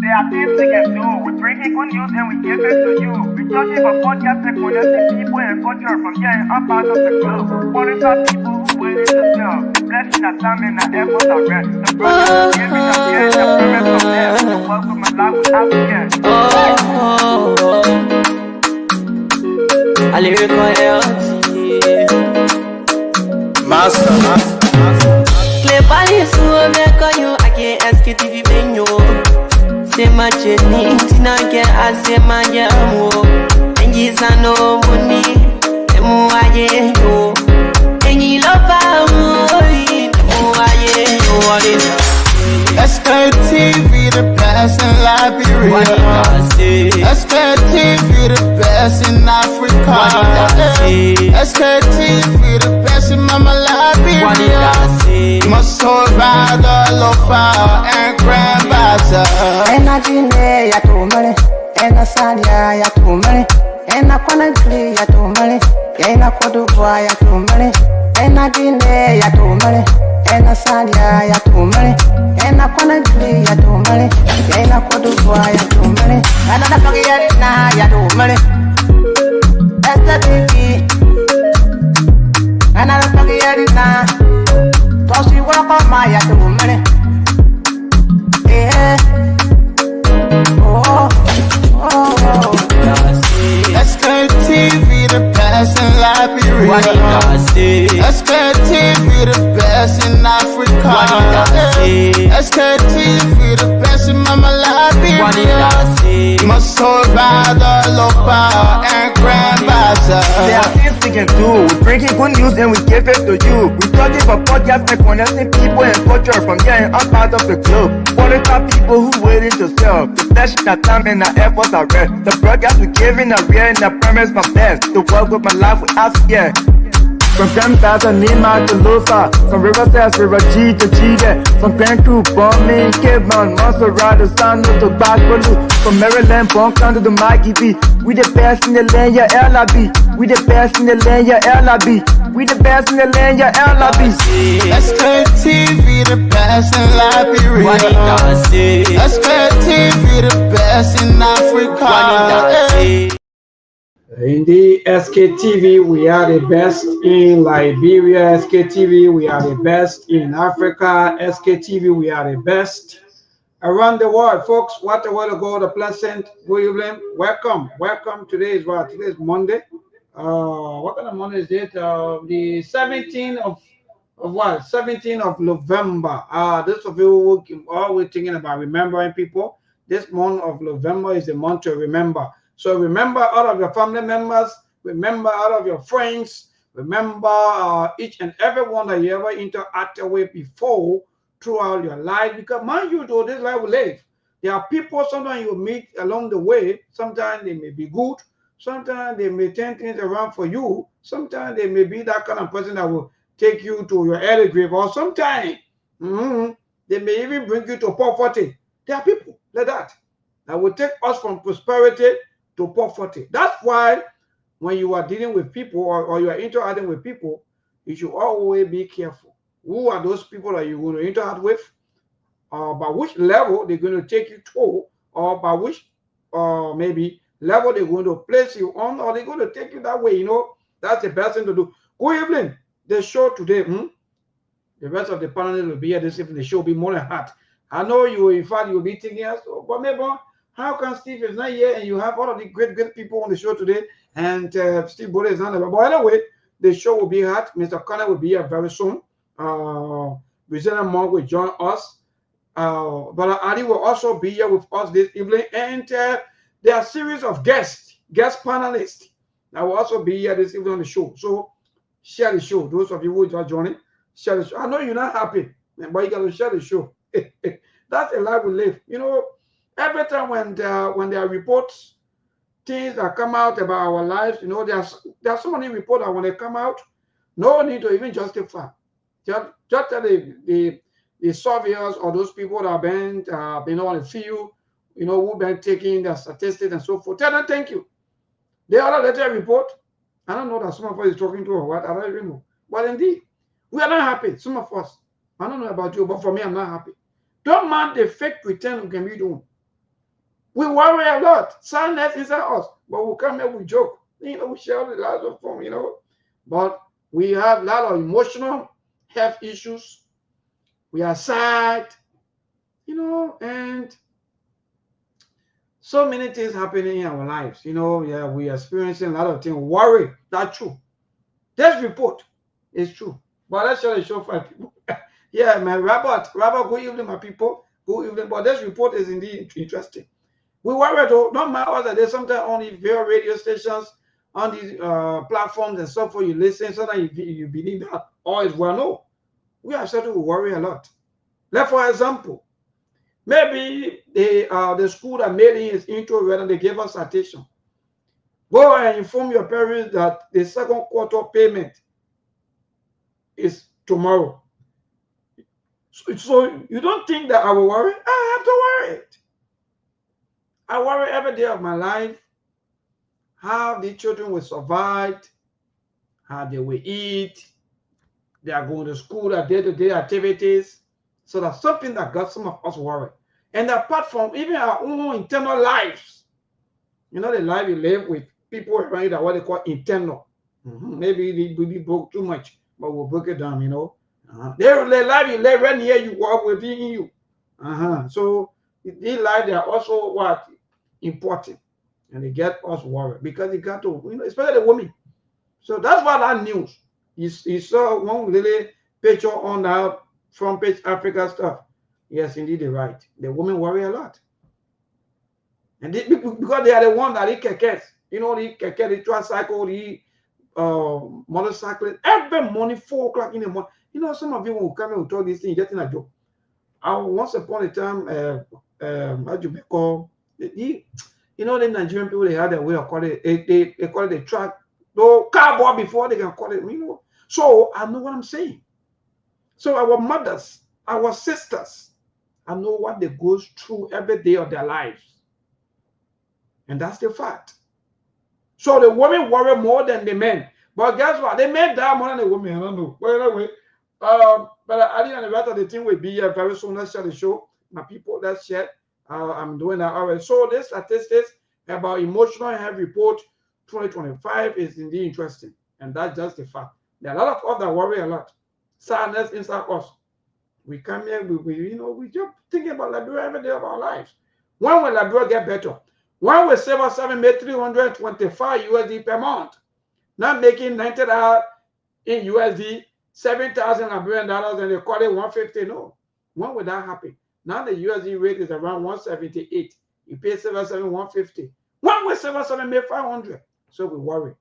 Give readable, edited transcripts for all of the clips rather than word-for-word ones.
There are things we can do. We bring in good news and we give it to you. We talk about podcast and connecting people and culture from getting up out of the club. What is our people who waiting to sell? The blessing that time and the efforts are rest. The brothers giving us the end of premise from them. The welcome and life without again. A lyrical royalty. Master. Play Paris who make on you. I can't Sktv venue. Say my journey, Tina get I say my jamo. And you say no money, emu aye yo. And you love me, emu aye yo. Sktv, the best in Liberia. Sktv, the best in Africa. Sktv, the best in Mama Liberia. Must hold by the lofa and grand bazaar. And I didn't ya to money, and I said ya to money, and I couldn't play ya to money, and I could do ya to money, and I didn't ya to money, and I said ya to money, and I couldn't play ya to money, and I could do ya to money, and I don't get it now ya to money. That's the baby, and I don't get it now. Cause you walk on my ya to money. Yeah. Sktv, the best in Liberia. Sktv, the best in Africa. Sktv, the best in Mama Liberia. Must hold by the lofa and grand bazaar. There are things we can do. We bring in good news and we give it to you. We talking about podcast and connecting people and culture from getting up out of the club. What is our people who waiting to sell? The flesh, the time and the efforts are rest. The broadcast we giving a real and the premise from best. The world with my life without fear. From Grandfather Nima to Lufa, from Riverside, River G to Chile, from Banku, Bombing, Kidman, Montserrat, Sano to Backwalu, from Maryland, Bonk to the Mikey B. We the best in the land, yeah, LIB. We the best in the land, yeah, LIB. We the best in the land, yeah, LIB. Sktv, the best in Liberia. Sktv, the best in Africa. In the Sktv, we are the best in Liberia. Sktv, we are the best in Africa. Sktv, we are the best around the world, folks. What a way to go, the pleasant good evening. Welcome. Today is what? Today is Monday. What kind of Monday is it? The 17th of what? 17th of November. Those of you who are always thinking about remembering people, this month of November is the month to remember. So remember all of your family members, remember all of your friends, remember each and every one that you ever interacted with before throughout your life. Because mind you, though, this life we live, there are people sometimes you meet along the way. Sometimes they may be good, sometimes they may turn things around for you, sometimes they may be that kind of person that will take you to your early grave, or sometimes they may even bring you to poverty. There are people like that will take us from prosperity to poverty. That's why when you are dealing with people or you are interacting with people, you should always be careful. Who are those people that you're going to interact with? By which level they're going to take you to, or by which maybe level they're going to place you on, or they're going to take you that way. You know, that's the best thing to do. Good evening. The show today, the rest of the panelists will be here this evening. The show will be more than hot. I know you, in fact, you'll be thinking, yes, but maybe how come Steve is not here and you have all of the great people on the show today, and Steve Bode is not there? But anyway, the show will be hot. Mr. Connor will be here very soon. Brazilian Monk will join us. Brother Adi will also be here with us this evening. And there are a series of guest panelists that will also be here this evening on the show. So share the show. Those of you who are joining, share the show. I know you're not happy, but you got to share the show. That's a life we live. You know, every time when there are reports, things that come out about our lives, you know, there are so many reports that when they come out, no need to even justify. Just tell the surveyors or those people that have been, on the field, you know, who've been taking the statistics and so forth. Tell them thank you. The other letter report, I don't know that some of us is talking to or what, I don't even know. But indeed, we are not happy, some of us. I don't know about you, but for me, I'm not happy. Don't mind the fake pretend we can be doing. We worry a lot. Sadness is at us, but we come here, we joke. You know, we share the lives of fun, you know. But we have a lot of emotional health issues. We are sad, you know, and so many things happening in our lives. You know, yeah, we are experiencing a lot of things. Worry, that's true. This report is true. But let's share the show for people. Yeah, man, Robert, good evening, my people. Good evening. But this report is indeed interesting. We worry though, not matter that there's sometimes on these various radio stations, on these platforms and so forth, you listen, so that you believe that all is well. No, we are starting to worry a lot. Like for example, maybe the school that made his intro and they gave us citation. Go and inform your parents that the second quarter payment is tomorrow. So you don't think that I will worry? I have to worry. I worry every day of my life how the children will survive, how they will eat, they are going to school, their day-to-day activities. So that's something that got some of us worried. And apart from even our own internal lives, you know, the life you live with people around you that what they call internal. Maybe we broke too much, but we'll break it down, you know. The life you live right near you, what within you. So in life, they are also what important, and they get us worried because they got to, you know, especially the women. So that's why that news. You saw one little picture on the front page Africa stuff. Yes, indeed, they're right. The women worry a lot, and because they are the one that eat kekes. You know, the keke, the tricycle, the motorcycle. Every morning, 4 o'clock in the morning. You know, some of you will come and talk this thing, getting a job. Once upon a time, how do you call it? You know, the Nigerian people, they had a way of calling it. They call it the track, no cowboy before they can call it. You know, so I know what I'm saying. So our mothers, our sisters, I know what they go through every day of their lives, and that's the fact. So the women worry more than the men. But guess what? The men die more than the women. I don't know. But anyway, but I think the rest of the team will be here very soon. Let's share the show. My people, let's share. I'm doing that already. So this statistics about emotional health report 2025 is indeed interesting. And that's just the fact. There are a lot of us that worry a lot. Sadness inside us. We come here, we just thinking about Liberia every day of our lives. When will Liberia get better? When will Silver 7 make 325 USD per month? Not making $90 in USD, 7,000 Liberian dollars, and they call it 150. No. When will that happen? Now the USD rate is around 178. You pay Silver 7 150. When will Silver 7 make 500? So we worry.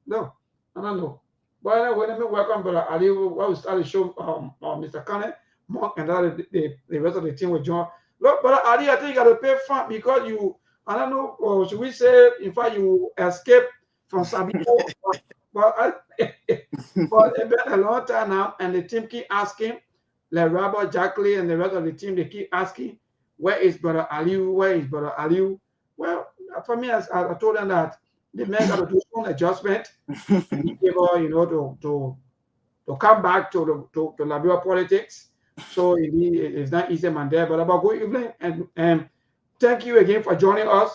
No, I don't know. But anyway, let me welcome Brother Ali. While we start the show, Mr. Kane, Mark, and the rest of the team will join. Look, Brother Ali, I think you got to pay fine because you, I don't know, or should we say, in fact, you escaped from Sabino, but it's been a long time now, and the team keep asking, like Robert, Jacqueline, and the rest of the team, they keep asking, where is Brother Aliu? Where is Brother Aliu? Well, for me, as I told them that the men got to do some adjustment, and be able, you know, to come back to Liberia politics. So it's not easy, man. There, but about good evening, and thank you again for joining us.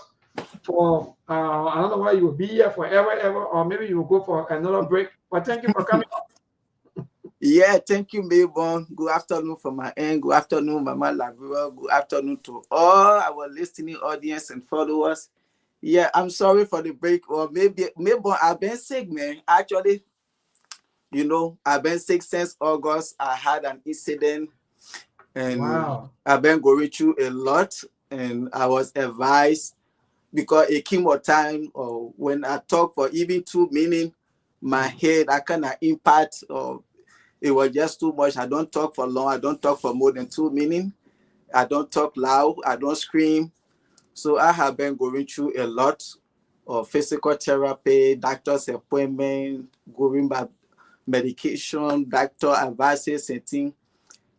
For I don't know whether you will be here forever, ever, or maybe you will go for another break. But thank you for coming. Yeah, thank you, Maybon. Good afternoon from my end. Good afternoon, Mama Liberia. Good afternoon to all our listening audience and followers. Yeah, I'm sorry for the break, or maybe I've been sick, man. Actually, you know, I've been sick since August. I had an incident, and Wow. I've been going through a lot, and I was advised because it came a time when I talk for even 2 minutes, my head, I kind of impact, or it was just too much. I don't talk for long. I don't talk for more than 2 minutes. I don't talk loud. I don't scream. So I have been going through a lot of physical therapy, doctor's appointment, going by medication, doctor advices and things,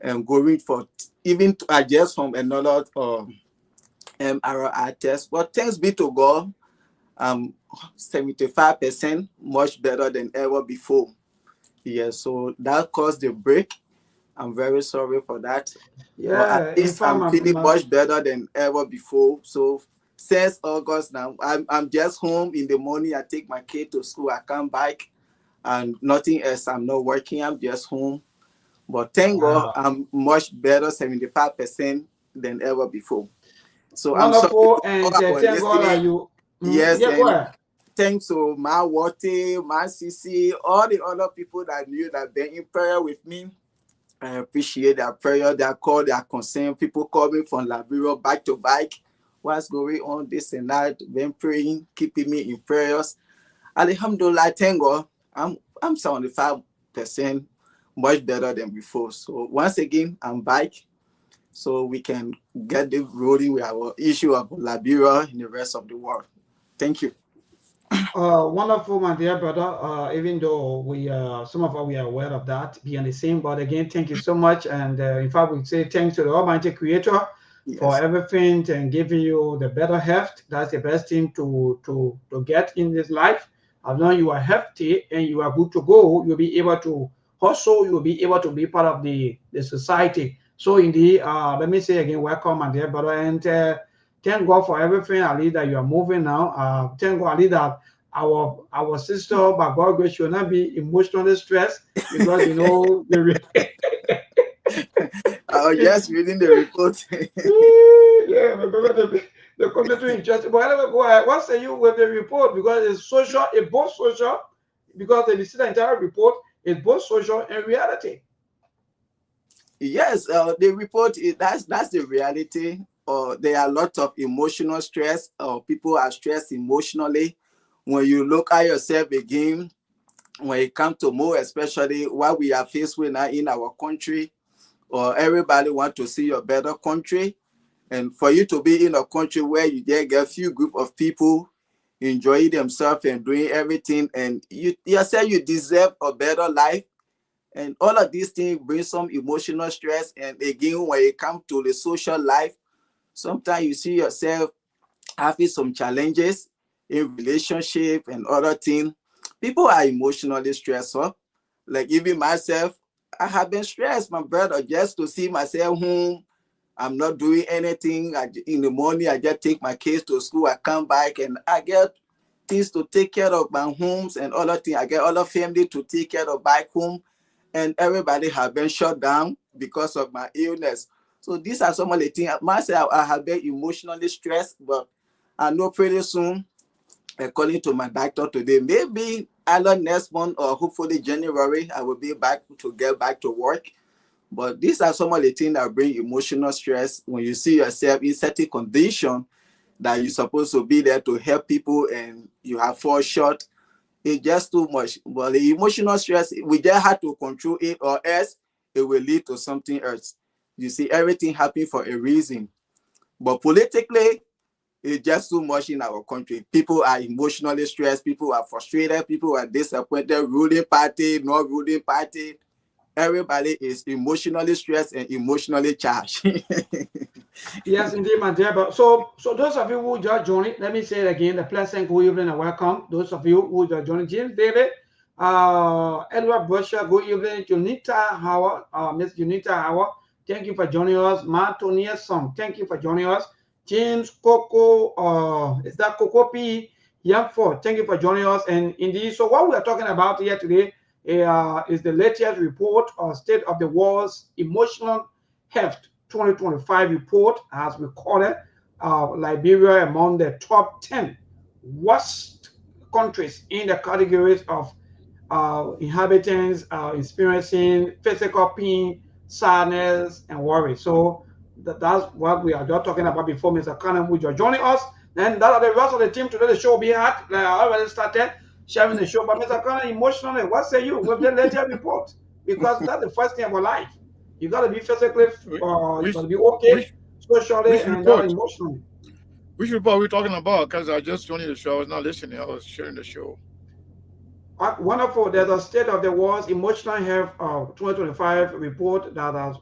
and going for even to adjust from another MRI test. But thanks be to God, I'm 75% much better than ever before. Yeah, so that caused the break. I'm very sorry for that. Yeah, but at least I'm feeling much better than ever before. So since August now. I'm just home in the morning. I take my kid to school. I come back, and nothing else. I'm not working. I'm just home. But thank God, Wow. I'm much better, 75% than ever before. So I'm sorry Wonderful, for and all our thank God that listening. you. Yes, Yeah, go and ahead. thanks to my Wate, my CC, all the other people that knew that been in prayer with me. I appreciate their prayer, their call, their concern. People coming from Liberia back to back. What's going on? This and that. Been praying, keeping me in prayers. Alhamdulillah, thank God. I'm 75% much better than before. So once again, I'm back. So we can get the rolling with our issue of Liberia in the rest of the world. Thank you. Wonderful, my dear brother. Even though we, some of us, we are aware of that being the same, but again, thank you so much. And in fact, we say thanks to the Almighty Creator for Yes. everything and giving you the better health. That's the best thing to get in this life. As long as you are healthy and you are good to go, you'll be able to hustle. You'll be able to be part of the society. So indeed, let me say again, welcome, my dear brother, and thank God for everything. At least that you are moving now. Thank God, at least that our sister, by God grace, should not be emotionally stressed because you know I was just reading the report. yeah, my brother, the commentary is just. But anyway, go ahead. What say you with the report? Because it's social, it's both social. Because if you see the entire report, it's both social and reality. Yes, the report is that's the reality. There are a lot of emotional stress. People are stressed emotionally. When you look at yourself again, when it comes to more, especially what we are faced with now in our country, or everybody want to see a better country, and for you to be in a country where you get a few group of people enjoying themselves and doing everything, and you say you deserve a better life, and all of these things bring some emotional stress. And again, when it comes to the social life, sometimes you see yourself having some challenges in relationship and other things. People are emotionally stressed up. Like even myself, I have been stressed, my brother, just to see myself home. I'm not doing anything. In the morning, I just take my kids to school. I come back and I get things to take care of my homes and other things. I get other family to take care of back home, and everybody have been shut down because of my illness. So these are some of the things. Myself, I have been emotionally stressed, but I know pretty soon, according to my doctor today, maybe either next month or hopefully January, I will be back to get back to work. But these are some of the things that bring emotional stress when you see yourself in certain condition that you're supposed to be there to help people and you have fall short. It's just too much. But the emotional stress, we just have to control it, or else it will lead to something else. You see, everything happens for a reason. But politically, it's just too much in our country. People are emotionally stressed. People are frustrated. People are disappointed. Ruling party, not ruling party. Everybody is emotionally stressed and emotionally charged. Yes, indeed, my dear. But so those of you who just joined, let me say it again: the pleasant good evening and welcome. Those of you who just joined, James David, Edward Brusher, good evening. Junita Howard, Miss Junita Howard, thank you for joining us. Martonia Song, thank you for joining us. James Coco, is that Coco P. Yamford, thank you for joining us. And indeed, so what we are talking about here today is the latest report on state of the world's emotional health 2025 report has recorded Liberia among the top 10 worst countries in the categories of inhabitants experiencing physical pain, sadness, and worry. So that's what we are just talking about before Mr. Cannon, which are joining us. Then that are the rest of the team today. The show will be hard. Like I already started sharing the show. But Mr. Cannon, emotionally, what say you with the latest report? Because that's the first thing about life. You got to be physically, you got to be okay, Which socially, which and report? emotionally. Which report are we talking about? Because I just joined the show. I was not listening. I was sharing the show. Wonderful. There's a state of the world's emotional health 2025 report that has,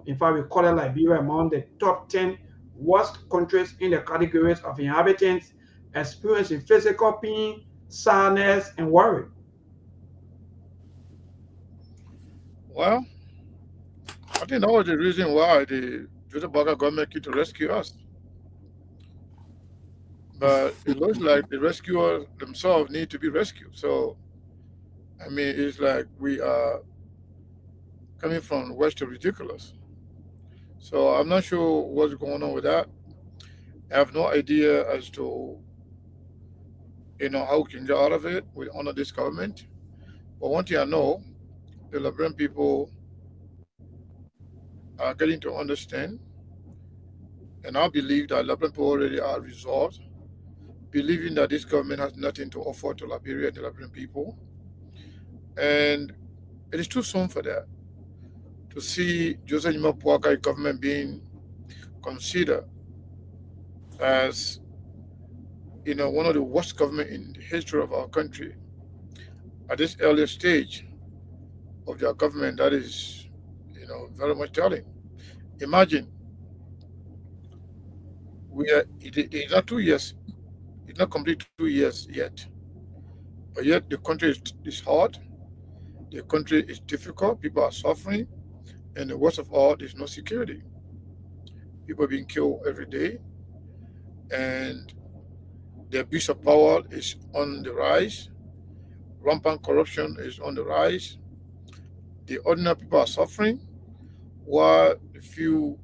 in fact, recorded Liberia among the top 10 worst countries in the categories of inhabitants experiencing physical pain, sadness, and worry. Well, I think that was the reason why the Joseph Baka government came to rescue us. but it looks like the rescuers themselves need to be rescued. So, I mean, it's like we are coming from west to ridiculous. So I'm not sure what's going on with that. I have no idea as to how we can get out of it with under this government. But one thing I know, the Liberian people are getting to understand, and I believe that Liberian people already are resolved, believing that this government has nothing to offer to Liberia and the Liberian people. And it is too soon for that to see Joseph Nima government being considered as one of the worst government in the history of our country at this earlier stage of their government. That is very much telling. Imagine it's not 2 years, it's not complete 2 years yet, but yet the country is hard, the country is difficult, people are suffering, and the worst of all, there's no security. People are being killed every day, and the abuse of power is on the rise. Rampant corruption is on the rise. The ordinary people are suffering, while the few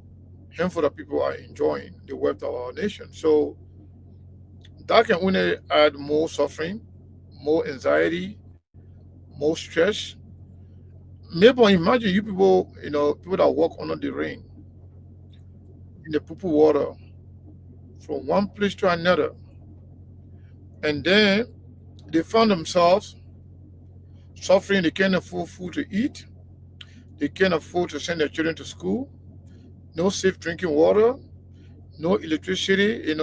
handful of people are enjoying the wealth of our nation. So that can only add more suffering, more anxiety, more stress. Maybe imagine you people, people that walk under the rain, in the poo water, from one place to another, and then they found themselves suffering. They can't afford food to eat. They can't afford to send their children to school. No safe drinking water. No electricity.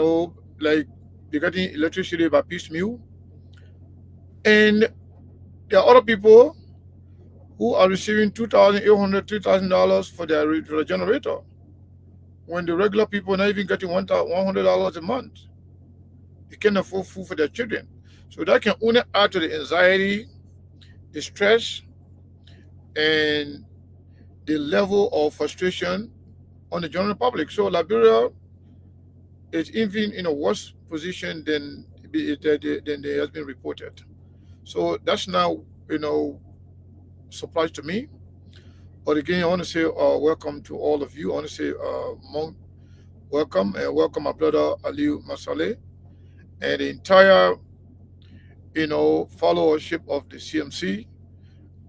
Like they're getting electricity by piecemeal. And there are other people who are receiving $2,800, $3,000 for their generator, when the regular people are not even getting $100 a month. They can't afford food for their children. So that can only add to the anxiety, the stress, and the level of frustration on the general public. So Liberia is even in a worse position than they has been reported. So that's now, surprise to me. But again, I want to say welcome to all of you. I want to say Monk, welcome, and welcome my brother Aliu Masale and the entire, followership of the CMC.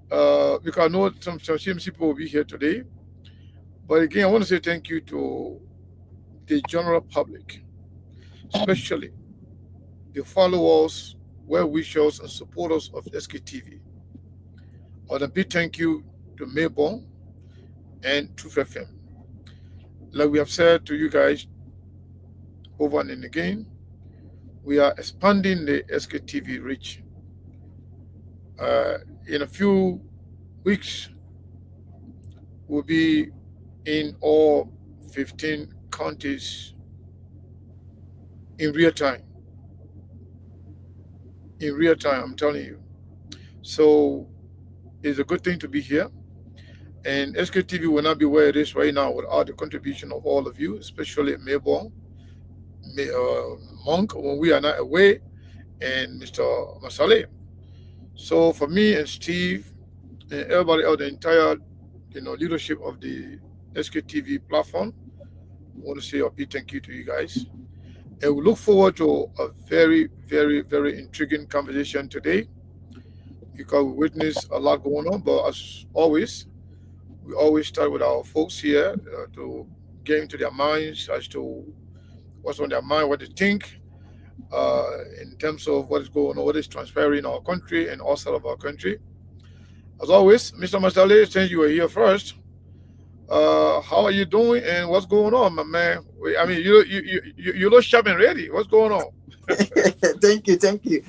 Because I know some CMC people will be here today. But again, I want to say thank you to the general public, especially the followers, well-wishers, and supporters of Sktv. And a big thank you to Maybon and Truth FM. Like we have said to you guys over and again, we are expanding the Sktv reach. In a few weeks, we'll be in all 15 counties in real time. In real time, I'm telling you. So it's a good thing to be here. And Sktv will not be where it is right now without the contribution of all of you, especially Maybon, Monk, when we are not away, and Mr. Masale. So for me and Steve and everybody else, the entire leadership of the Sktv platform, I want to say a big thank you to you guys. And we look forward to a very, very, very intriguing conversation today, because we witnessed a lot going on. But as always, we always start with our folks here to get into their minds as to what's on their mind, what they think in terms of what is going on, what is transpiring in our country and outside of our country. As always, Mr. Masale, since you were here first, how are you doing and what's going on, my man? I mean, you look sharp and ready. What's going on? Thank you.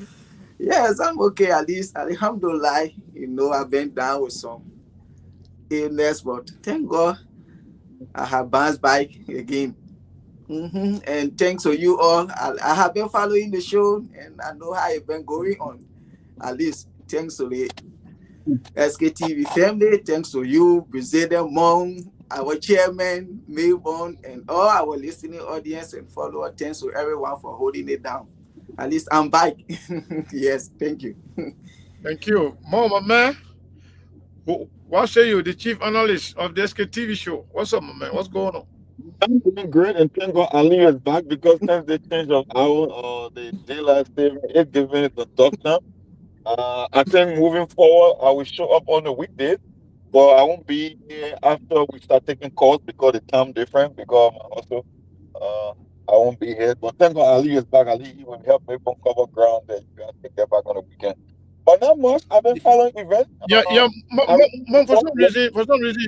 Yes, I'm okay, at least. Alhamdulillah, I've been down with some illness, but thank God I have bounced back again. And thanks to you all. I have been following the show and I know how it's been going on. At least thanks to the Sktv family, thanks to you, Brazilian Mom, our chairman, Melbourne, and all our listening audience and followers. Thanks to everyone for holding it down. At least I'm back. Yes, thank you. Thank you. Mama, man. What say you, the chief analyst of the SKTV show? What's up, my man? What's going on? I'm doing great, and thank God Ali is back because since the change of hour or the daylight saving, it gives me to talk now. I think moving forward, I will show up on the weekdays, but I won't be here after we start taking calls because the time different. Because I'm also, uh, I won't be here. But thank God Ali is back. Ali, he will help me from cover ground that you guys can get back on the weekend. But not much. I've been following events. Yeah, yeah. I Mom, for some reason,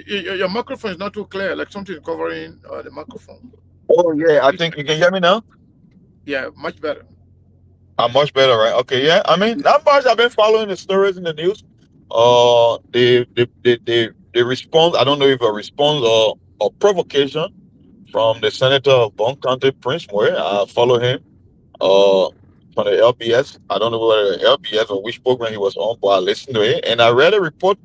your microphone is not too clear. Like something is covering the microphone. oh yeah, I Please, think you can hear me now. yeah, much better. I'm much better, right? Okay, yeah. I mean, not much. I've been following the stories in the news. The response. I don't know if a response or provocation from the senator of Bon County, Prince Moore. I follow him. From the LBS. I don't know whether the LBS or which program he was on, but I listened to it and I read a report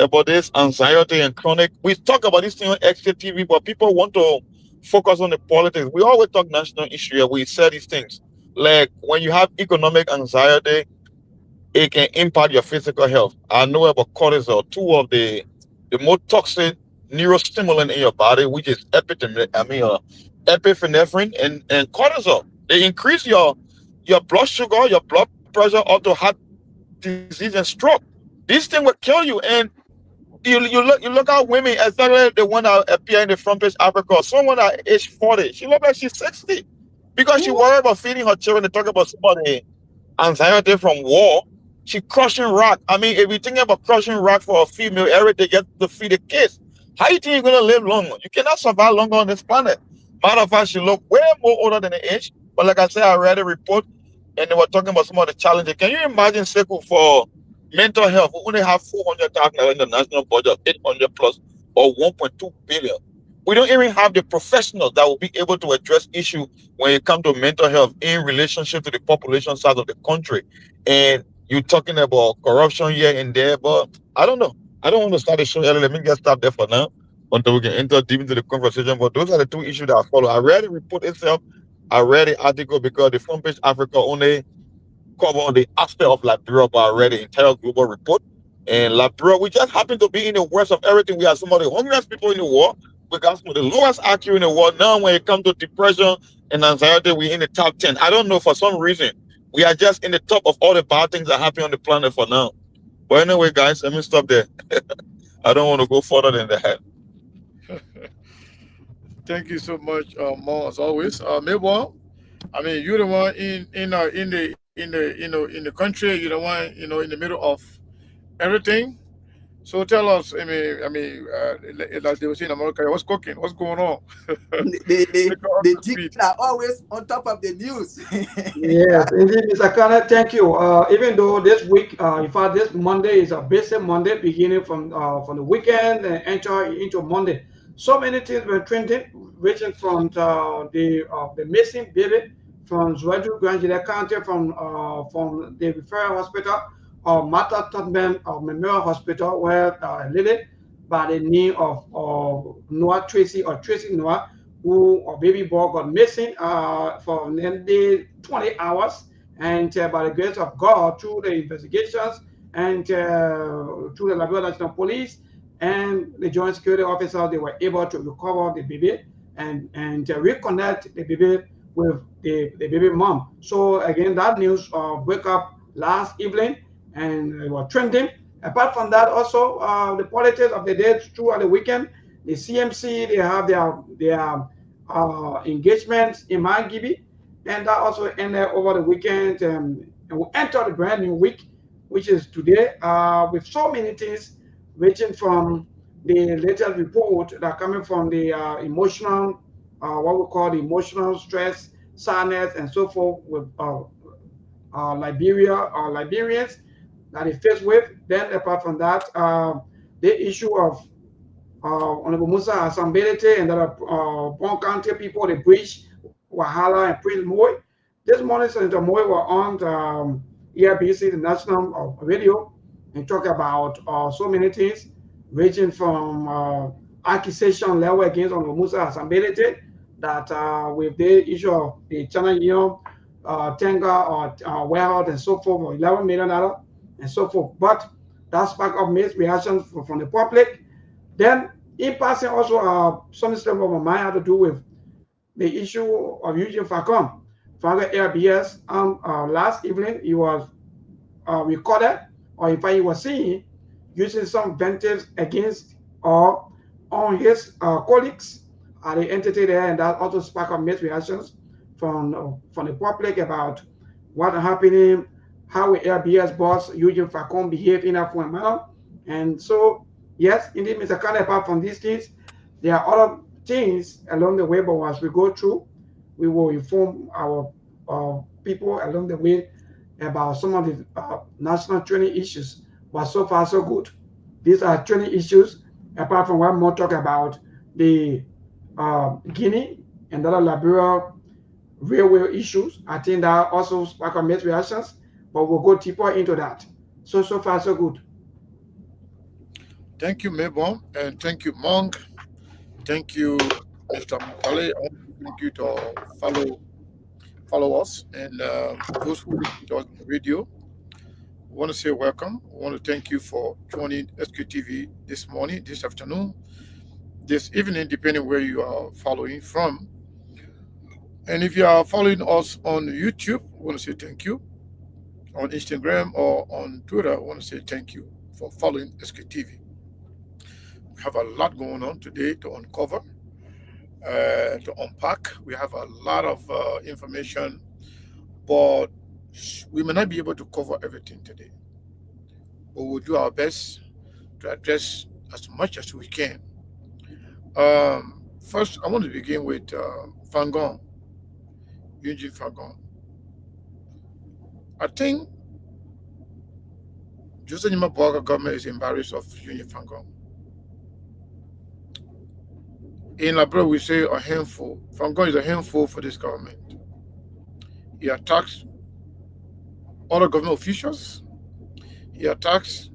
about this anxiety and chronic. We talk about this thing on XKTV, but people want to focus on the politics. We always talk national issue and we say these things. Like when you have economic anxiety, it can impact your physical health. I know about cortisol, two of the most toxic neurostimulant in your body, which is epinephrine and cortisol. They increase your blood sugar, your blood pressure, up to heart disease and stroke. This thing will kill you. And you look at women, especially the one that appear in the front page Africa, someone at age 40, she look like she's 60 because she worried about feeding her children. They talk about somebody anxiety from war. She crushing rock. I mean, if you think about crushing rock for a female every day, get to feed the kids. How you think you're gonna live longer? You cannot survive longer on this planet. Matter of fact, she look way more older than the age. But like I said, I read a report and they were talking about some of the challenges. Can you imagine, Sekou, for mental health? We only have 400,000 in the national budget, 800 plus, or 1.2 billion. We don't even have the professionals that will be able to address issue when it comes to mental health in relationship to the population size of the country. And you're talking about corruption here and there, but I don't know. I don't want to start the show early. Let me get stopped there for now until we can enter deep into the conversation. But those are the two issues that I follow. I read the report itself. I read the article because the front page Africa only cover the aspect of Liberia, but I read the entire global report. And Liberia, we just happen to be in the worst of everything. We are some of the hungriest people in the world. We got some of the lowest IQ in the world. Now, when it comes to depression and anxiety, we're in the top 10. I don't know, for some reason, we are just in the top of all the bad things that happen on the planet for now. But anyway, guys, let me stop there. I don't want to go further than that. Thank you so much, Mo, as always. Mabel, I mean, you're the one in the country. You're the one in the middle of everything. So tell us. Like they were saying in America, what's cooking? What's going on? The Take us up the to team speed. are always on top of the news. Yes, indeed, Mr. Kenneth, thank you. Even though this week, in fact, this Monday is a busy Monday, beginning from the weekend and enter into Monday. So many things were trending, ranging from the missing baby from Zwadu, Grand County, from the referral hospital, or Martha Tubman Memorial Hospital, where a lady by the name of Noah Tracy or Tracy Noah, who a baby boy got missing for nearly 20 hours. And by the grace of God, through the investigations and through the Liberia National Police and the Joint Security Officers, they were able to recover the baby and reconnect the baby with the baby mom. So again, that news broke up last evening and it was trending. Apart from that, also the politics of the day throughout the weekend, the CMC, they have their engagements in Mangibi, and that also ended over the weekend. And we enter the brand new week, which is today, with so many things, ranging from the latest report that are coming from the emotional, what we call the emotional stress, sadness, and so forth with Liberians that they face with. Then, apart from that, the issue of Honorable Musa Assembly and that Bon County people, the Bridge, Wahala, and Prince Moy. This morning, Senator Moy were on ERBC, the national radio, and talk about so many things, ranging from accusation level against Honorable Musa Asambelete that with the issue of the China Union tender or warehouse and so forth for $11 million and so forth. But that's spark of mixed reactions from the public. Then in passing also some stuff of my mind had to do with the issue of Eugene Facon. Father ARBS last evening he was recorded, or in fact he was seen using some vengeance against or on his colleagues at the entity there, and that also sparked up mixed reactions from the public about what happening, how ARBS boss Eugene Facon behaved in a foreign manner. And so, yes, indeed, Mr. Khan, apart from these things, there are other things along the way, but as we go through, we will inform our people along the way about some of the national training issues. But so far, so good. These are training issues, apart from what more talk about the Guinea and other Liberia railway issues. I think that also spark up mixed reactions, but we'll go deeper into that. So far, so good. Thank you, Mabon, and thank you, Monk. Thank you, Mr. Mutale. I want to thank you to follow us, and those who listen to us on the radio. We want to say welcome. We want to thank you for joining Sktv this morning, this afternoon, this evening, depending where you are following from. And if you are following us on YouTube, we want to say thank you. On Instagram or on Twitter, I want to say thank you for following Sktv. We have a lot going on today to uncover, to unpack. We have a lot of information, but we may not be able to cover everything today. But we'll do our best to address as much as we can. First, I want to begin with Fangon, Eugene Fangon. I think Joseph Nima government is embarrassed of Eugene Fangon. In Liberia, we say a handful. Fangon is a handful for this government. He attacks other government officials. He attacks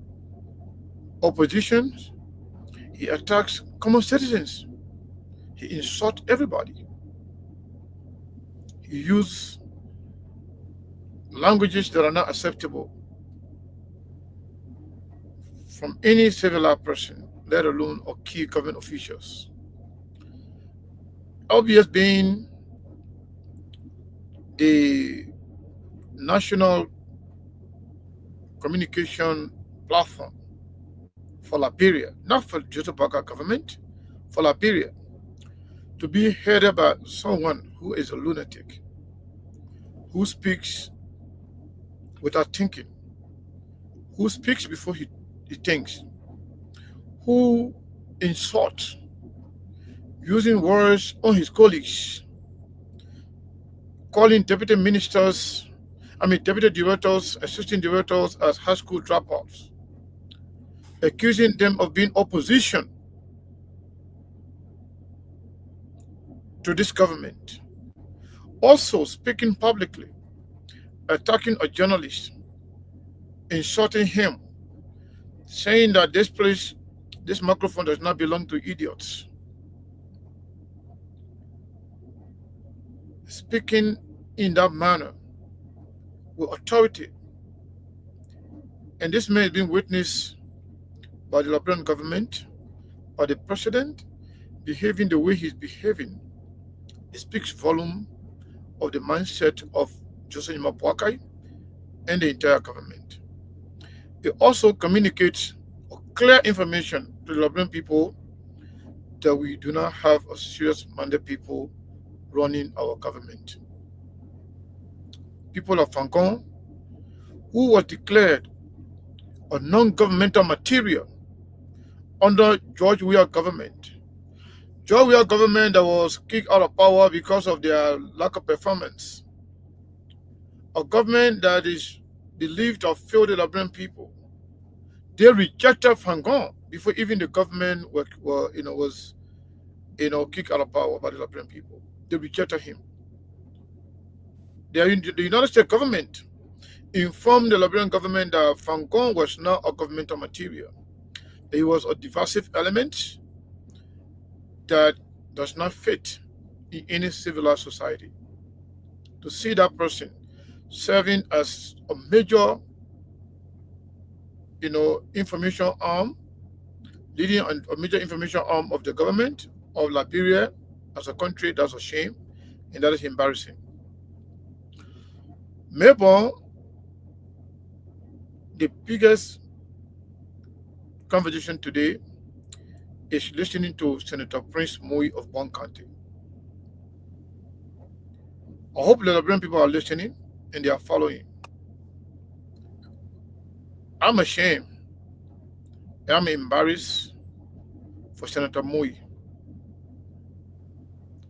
opposition. He attacks common citizens. He insults everybody. He uses languages that are not acceptable from any civilized person, let alone or key government officials. LBS being the national communication platform for Liberia, not for Joseph Boakai government, for Liberia, to be headed by someone who is a lunatic, who speaks without thinking, who speaks before he thinks, who insults, using words on his colleagues, calling deputy directors, assistant directors as high school dropouts, accusing them of being opposition to this government. Also speaking publicly, attacking a journalist, insulting him, saying that this microphone does not belong to idiots. Speaking in that manner with authority. And this may have been witnessed by the Liberian government, by the president, behaving the way he's behaving. It speaks volume of the mindset of Joseph Nima Boakai and the entire government. It also communicates clear information to the Liberian people that we do not have a serious-minded people running our government. People of Fangon, who was declared a non-governmental material under George Weah government. George Weah government that was kicked out of power because of their lack of performance. A government that is believed to have failed the Liberian people. They rejected Fangon before even the government was kicked out of power by the Liberian people. They rejected him. The United States government informed the Liberian government that Fangon was not a governmental material. He was a divisive element, that does not fit in any civilized society. To see that person serving as a major, information arm, leading a major information arm of the government of Liberia as a country, that's a shame, and that is embarrassing. Maybe the biggest conversation today is listening to Senator Prince Moy of Bon County. I hope the Liberian people are listening and they are following. I'm ashamed and I'm embarrassed for Senator Moy.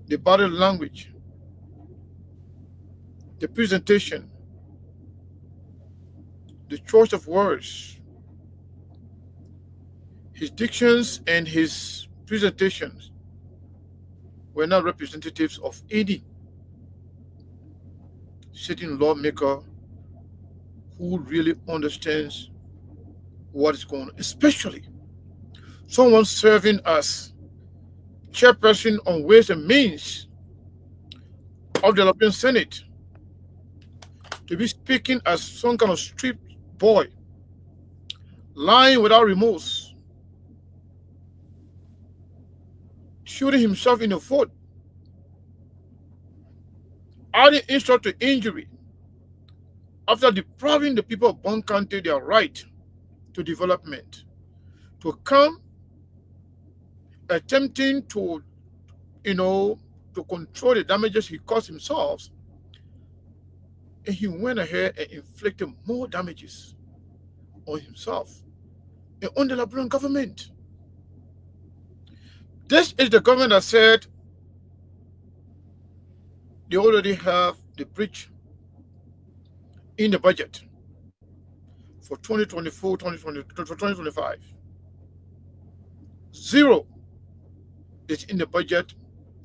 The body language, the presentation, the choice of words, his dictions and his presentations were not representatives of any sitting lawmaker who really understands what is going on, especially someone serving as chairperson on Ways and Means of the European Senate, to be speaking as some kind of street boy, lying without remorse, shooting himself in the foot, adding insult to injury, after depriving the people of Bon County their right to development, to come attempting to, to control the damages he caused himself, and he went ahead and inflicted more damages on himself and on the Liberian government. This is the government that said they already have the bridge in the budget for 2024, 2025. Zero is in the budget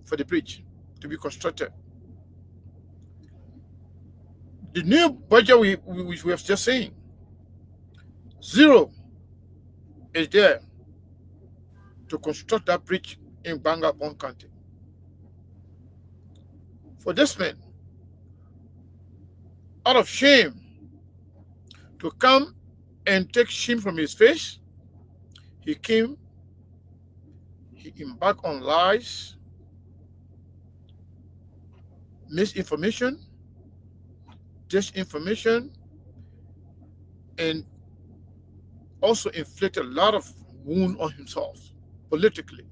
for the bridge to be constructed. The new budget which we have just seen, zero is there to construct that bridge in Banga, Bon County. For this man, out of shame, to come and take shame from his face, he embarked on lies, misinformation, disinformation, and also inflicted a lot of wound on himself politically.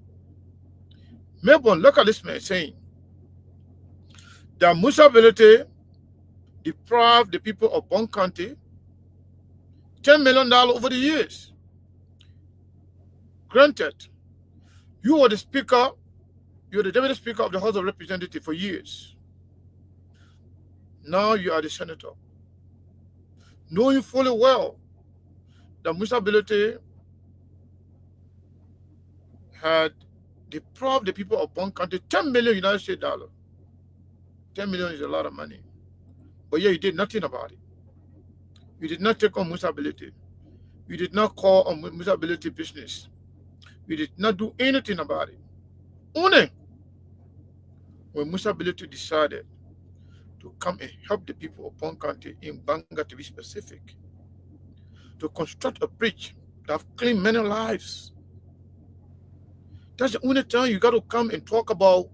Melbourne, look at this man saying that Musability deprived the people of Bon County $10 million over the years. Granted, you were the speaker, you were the deputy speaker of the House of Representatives for years. Now you are the senator. Knowing fully well that Musability had deprived the people of Bon County $10 million United States dollars. 10 million is a lot of money. But yeah, you did nothing about it. You did not take on Musability. You did not call on Musability business. You did not do anything about it. Only when Musability decided to come and help the people of Bon County, in Banga to be specific, to construct a bridge that have claimed many lives. That's the only time you got to come and talk about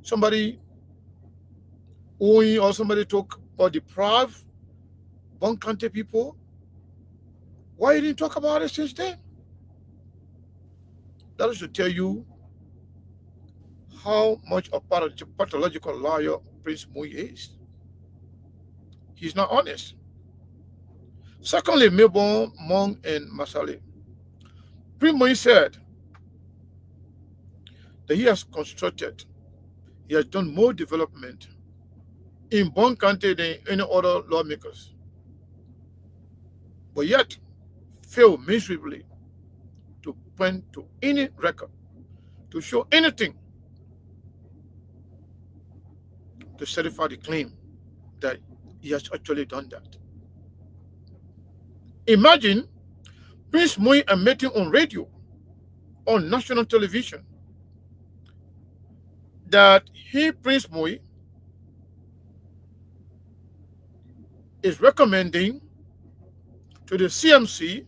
somebody owing or somebody talk or deprive Bon County people. Why you didn't talk about it since then? That is to tell you how much a pathological liar Prince Moy is. He's not honest. Secondly, Melbourne, Mong, and Masale. Prince Moy said that he has done more development in Bon County than any other lawmakers, but yet failed miserably to point to any record, to show anything to certify the claim that he has actually done that. Imagine Prince Moy admitting on radio, on national television, that he, Prince Moi, is recommending to the CMC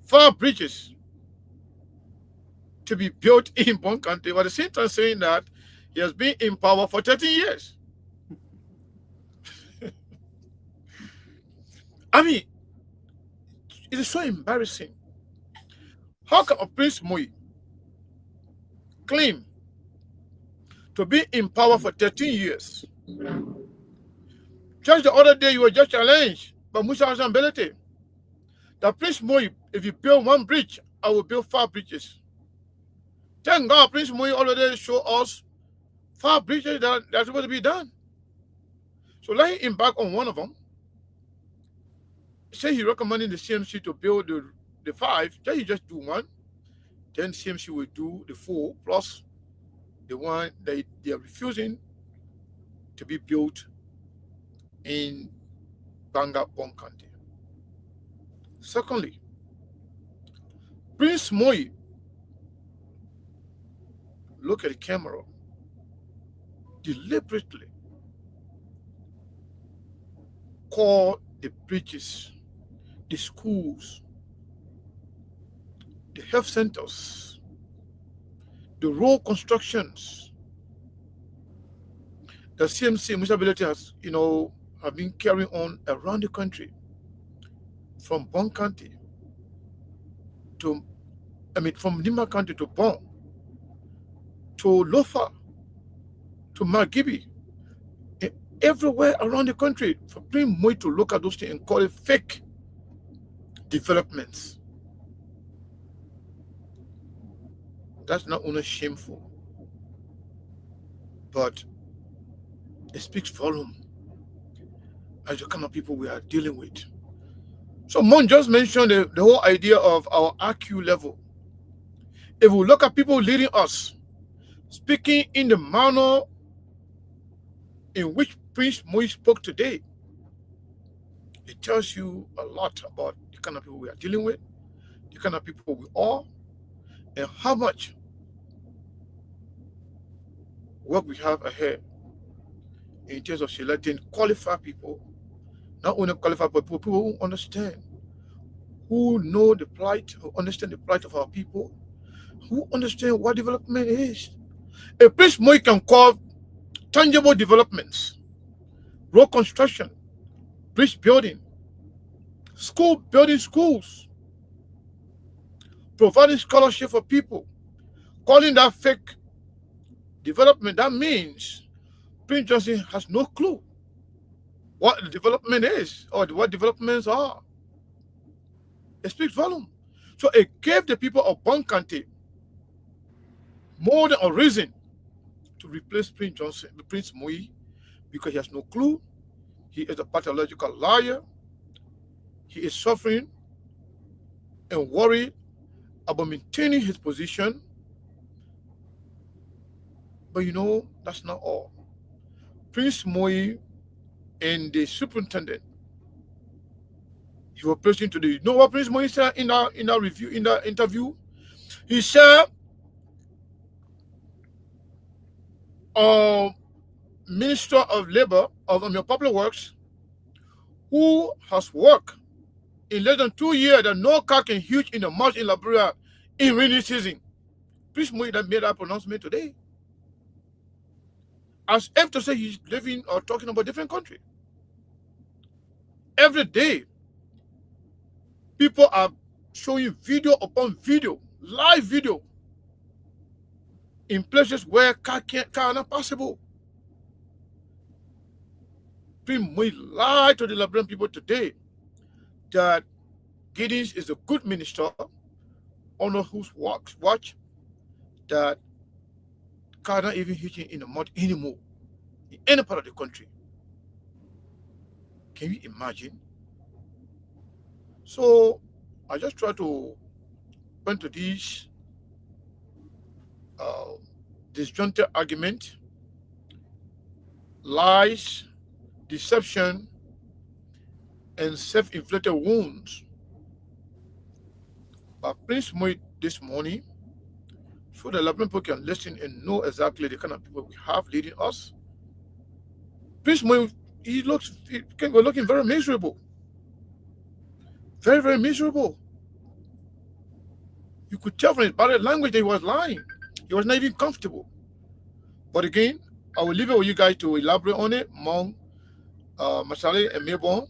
4 bridges to be built in Bon Country, but at the same time saying that he has been in power for 13 years. I mean, it is so embarrassing. How can a Prince Moi claim to be in power for 13 years? Just the other day, you were just challenged by Musa Hassan Belete that Prince Moi, if you build 1 bridge, I will build 5 bridges. Thank God, Prince Moi already showed us 5 bridges that are supposed to be done. So let him embark on one of them. Say he recommending the CMC to build the 5, then he just do 1. Then CMC will do the 4 plus the 1 that they are refusing to be built in Banga Bon County. Secondly, Prince Moi, look at the camera, deliberately call the bridges, the schools, the health centers, the road constructions, the CMC municipality has, have been carrying on around the country, from Bon County to, from Nima County to Bon, to Lofa, to Margibi, everywhere around the country, for Prince Moi to look at those things and call it fake developments. That's not only shameful, but it speaks volume as the kind of people we are dealing with. So Mon just mentioned the whole idea of our IQ level. If we look at people leading us, speaking in the manner in which Prince Moi spoke today, it tells you a lot about the kind of people we are dealing with, the kind of people we are, and how much work we have ahead in terms of selecting qualified people, not only qualified but people who understand, who know the plight, who understand the plight of our people, who understand what development is. A Prince Moi can call tangible developments, road construction, bridge building, building schools, providing scholarship for people, calling that fake development. That means Prince Johnson has no clue what the development is or what developments are. It speaks volume. So it gave the people of Bon County more than a reason to replace Prince Moi, because he has no clue. He is a pathological liar. He is suffering and worried about maintaining his position. But that's not all. Prince Moi and the superintendent, he was presenting today. You know what Prince Moi said in our review, in the interview? He said, Minister of Labor of Public Works, who has worked in less than 2 years that no car can huge in the march in Liberia in rainy season. Prince Moi that made that pronouncement today, as if to say he's living or talking about different country. Every day, people are showing video upon video, live video, in places where car are not possible. Prince Moi lied to the Liberian people today that Giddens is a good minister, under whose watch that car not even hitting in the mud anymore in any part of the country. Can you imagine? So I just try to point to these disjointed argument, lies, deception, and self-inflicted wounds by Prince Moi this morning so the Liberian people can listen and know exactly the kind of people we have leading us. Prince Moy, we're looking very miserable. Very, very miserable. You could tell from his body language that he was lying. He was not even comfortable. But again, I will leave it with you guys to elaborate on it, Mong, Masale, and Milborn.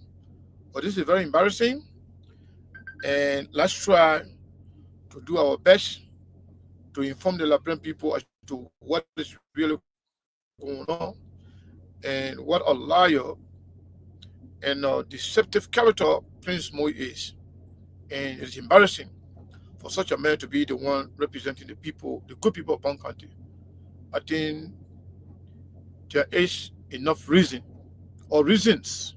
But this is very embarrassing. And let's try to do our best to inform the Liberian people as to what is really going on and what a liar and deceptive character Prince Moy is. And it's embarrassing for such a man to be the one representing the people, the good people of Bong County. I think there is enough reason or reasons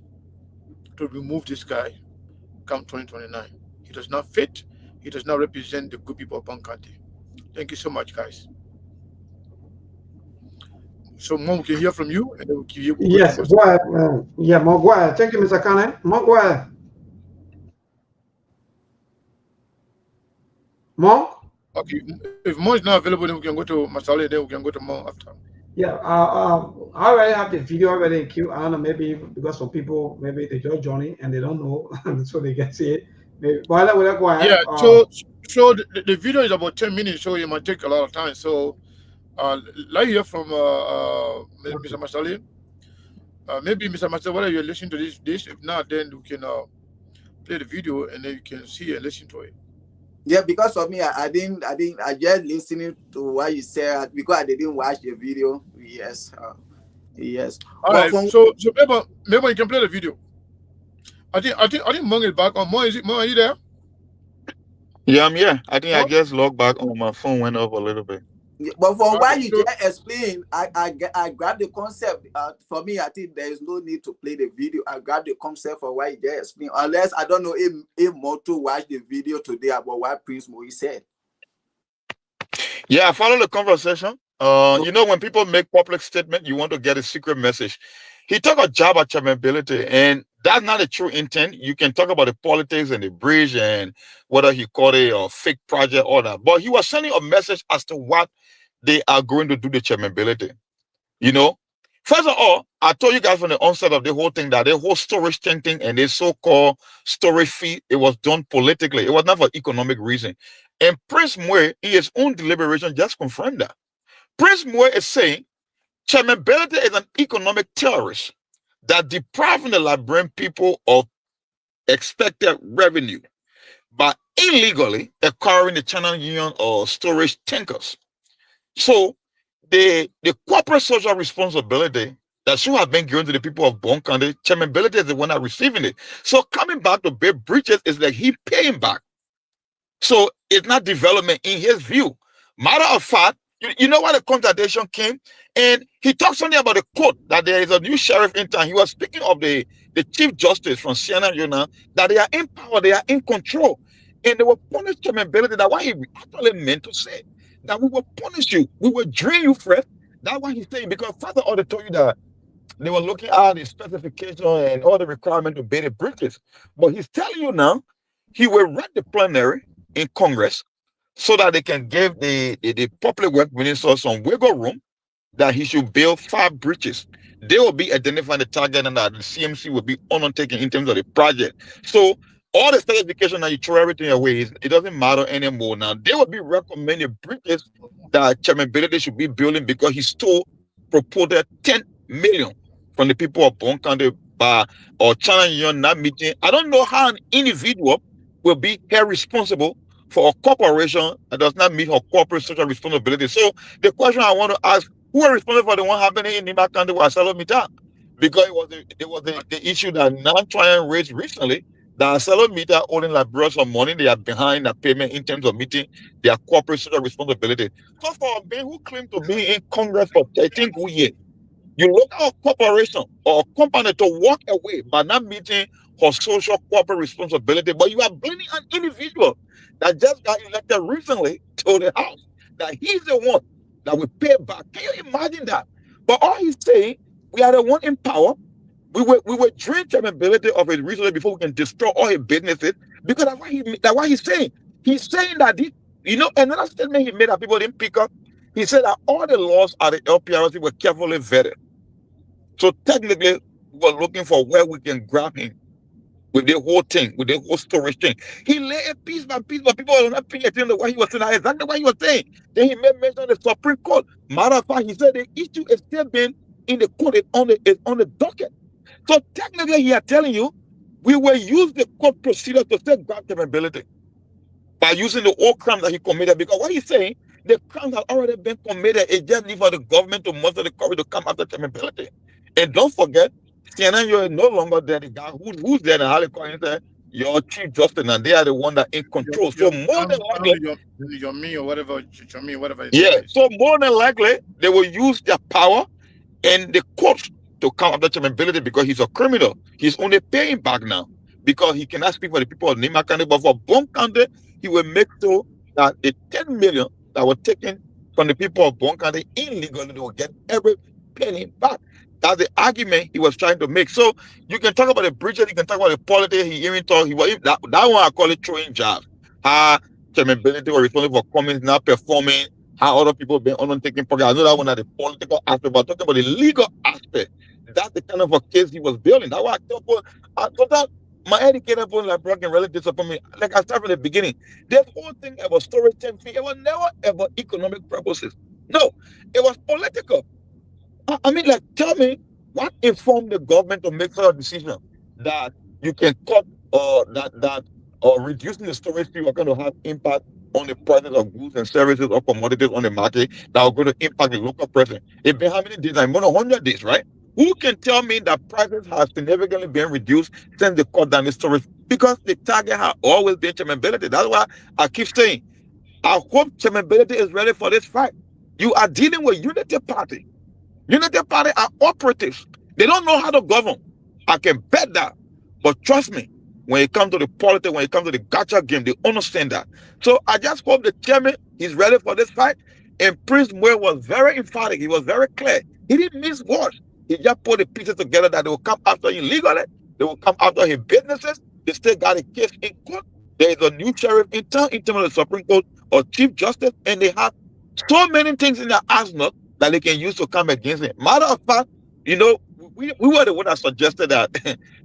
to remove this guy come 2029. He does not fit. He does not represent the good people of Bong County. Thank you so much, guys. So, Mo, we can hear from you, and then we'll give you. Yes, go ahead. Yeah, Mo, go ahead. Thank you, Mr. Kane. Mo, go ahead. Mo? Okay, if Mo is not available, then we can go to Masale, then we can go to Mo after. Yeah, I already have the video already in queue. I don't know, maybe because some people, maybe they just joining and they don't know, so they can see it. Maybe, but go ahead. Yeah, so the video is about 10 minutes, so it might take a lot of time. So, let's hear from Mr. Masale. Maybe Mr. Masale, whether you're listening to this, if not, then we can play the video and then you can see and listen to it. Yeah, because of me, I just listening to what you said because I didn't watch the video. Yes, yes. All right. So maybe you can play the video. I think Mong is back on. Mong, are you there? Yeah, I'm here. I think I just logged back on. My phone went off a little bit. Yeah, but for what you just explained, I grabbed the concept. For me, I think there is no need to play the video. I grabbed the concept for what you just explained. Unless I don't know if Moto watched the video today about what Prince Moy said. Yeah, I followed the conversation. You know, when people make public statement, you want to get a secret message. He took a jab at chairmanability, and that's not a true intent. You can talk about the politics and the bridge and whether he called it a fake project or that. But he was sending a message as to what they are going to do the chairmanability. You know, first of all, I told you guys from the onset of the whole thing that the whole storage thing and the so-called storage fee, it was done politically. It was not for economic reason. And Prince Moy, in his own deliberation, just confirmed that. Prince Moy is saying chairmanability is an economic terrorist that depriving the Liberian people of expected revenue by illegally acquiring the Channel Union or storage tankers. So the corporate social responsibility that should have been given to the people of Bong County, chairmanability is the one that receiving it. So coming back to build bridges is like he paying back. So it's not development in his view. Matter of fact, you know why the contradiction came? And he talked something about the quote that there is a new sheriff in town. He was speaking of the Chief Justice from Sierra Leone, that they are in power, they are in control. And they will punish chairmanability. That's what he actually meant to say. That we will punish you. We will drain you first. That's what he's saying. Because Father already told you that they were looking at the specification and all the requirements to build the bridges. But he's telling you now, he will run the plenary in Congress so that they can give the public work minister some wiggle room that he should build 5 bridges. They will be identifying the target and that the CMC will be undertaking in terms of the project. So all the specification that you throw everything away, it doesn't matter anymore. Now they will be recommending bridges that chairmanability should be building because he stole purported 10 million from the people of Bong County by or Channel Union not meeting. I don't know how an individual will be held responsible for a corporation that does not meet her corporate social responsibility. So the question I want to ask, who are responsible for the one happening in Nima County with Aselo Mita? Because it was the issue that non-trial raised recently, that Aselo Mita owning Liberia some money, they are behind the payment in terms of meeting their corporate social responsibility. So for a man who claimed to be in Congress for 13 good years, you look at a corporation or a company to walk away by not meeting her social corporate responsibility, but you are blaming an individual that just got elected recently to the House, that he's the one that will pay back. Can you imagine that? But all he's saying, we are the one in power. We will drain chairmanability of his resources before we can destroy all his businesses, because that's what he's saying. He's saying that another statement he made that people didn't pick up. He said that all the laws at the LPRC were carefully vetted. So technically, we're looking for where we can grab him with the whole thing, with the whole storage thing. He laid it piece by piece, but people were not paying attention to what he was saying. Exactly what he was saying. Then he made mention of the Supreme Court. Matter of fact, he said the issue is still being in the court, it's on the docket. So technically, he is telling you, we will use the court procedure to safeguard capability by using the old crime that he committed. Because what he's saying, the crimes have already been committed. It just needs for the government to muster the courage to come after capability. And don't forget, CNN, you're no longer there. The guy who's there, and Harley Cohen said, your chief justice, and they are the one that in control. So more than likely, your me or whatever, your me, whatever. Yeah. So more than likely, they will use their power and the courts to come after capability because he's a criminal. He's only paying back now because he cannot speak for the people of Nima County, but for Bone County, he will make sure that the 10 million that were taken from the people of Bone County illegally, they will get every penny back. That's the argument he was trying to make. So you can talk about the bridges, you can talk about the politics. He even talked, that one I call it throwing jobs. How capability was responsible for coming, not performing, how other people been on taking pocket. I know that one at the political aspect, but talking about the legal aspect. That's the kind of a case he was building. That's why I tell people, sometimes my educator people like Brock and really disappoint me. Like I started from the beginning. This whole thing about storage fee, it was never ever economic purposes. No, it was political. I mean, like, tell me what informed the government to make such a decision that you can cut or reducing the storage fee are going to have impact on the prices of goods and services or commodities on the market that are going to impact the local person. It's been how many days? More than 100 days, right? Who can tell me that prices have significantly been reduced since they cut down the storage? Because the target has always been chairmanability. That's why I keep saying, I hope chairmanability is ready for this fight. You are dealing with Unity Party. Unity Party are operatives. They don't know how to govern. I can bet that. But trust me, when it comes to the politics, when it comes to the gotcha game, they understand that. So I just hope the chairman is ready for this fight. And Prince Moore was very emphatic. He was very clear. He didn't miss words. He just put the pieces together that they will come after him legally. They will come after his businesses. They still got a case in court. There is a new sheriff in town in terms of the Supreme Court or Chief Justice, and they have so many things in their arsenal that they can use to come against it. Matter of fact, we were the one that suggested that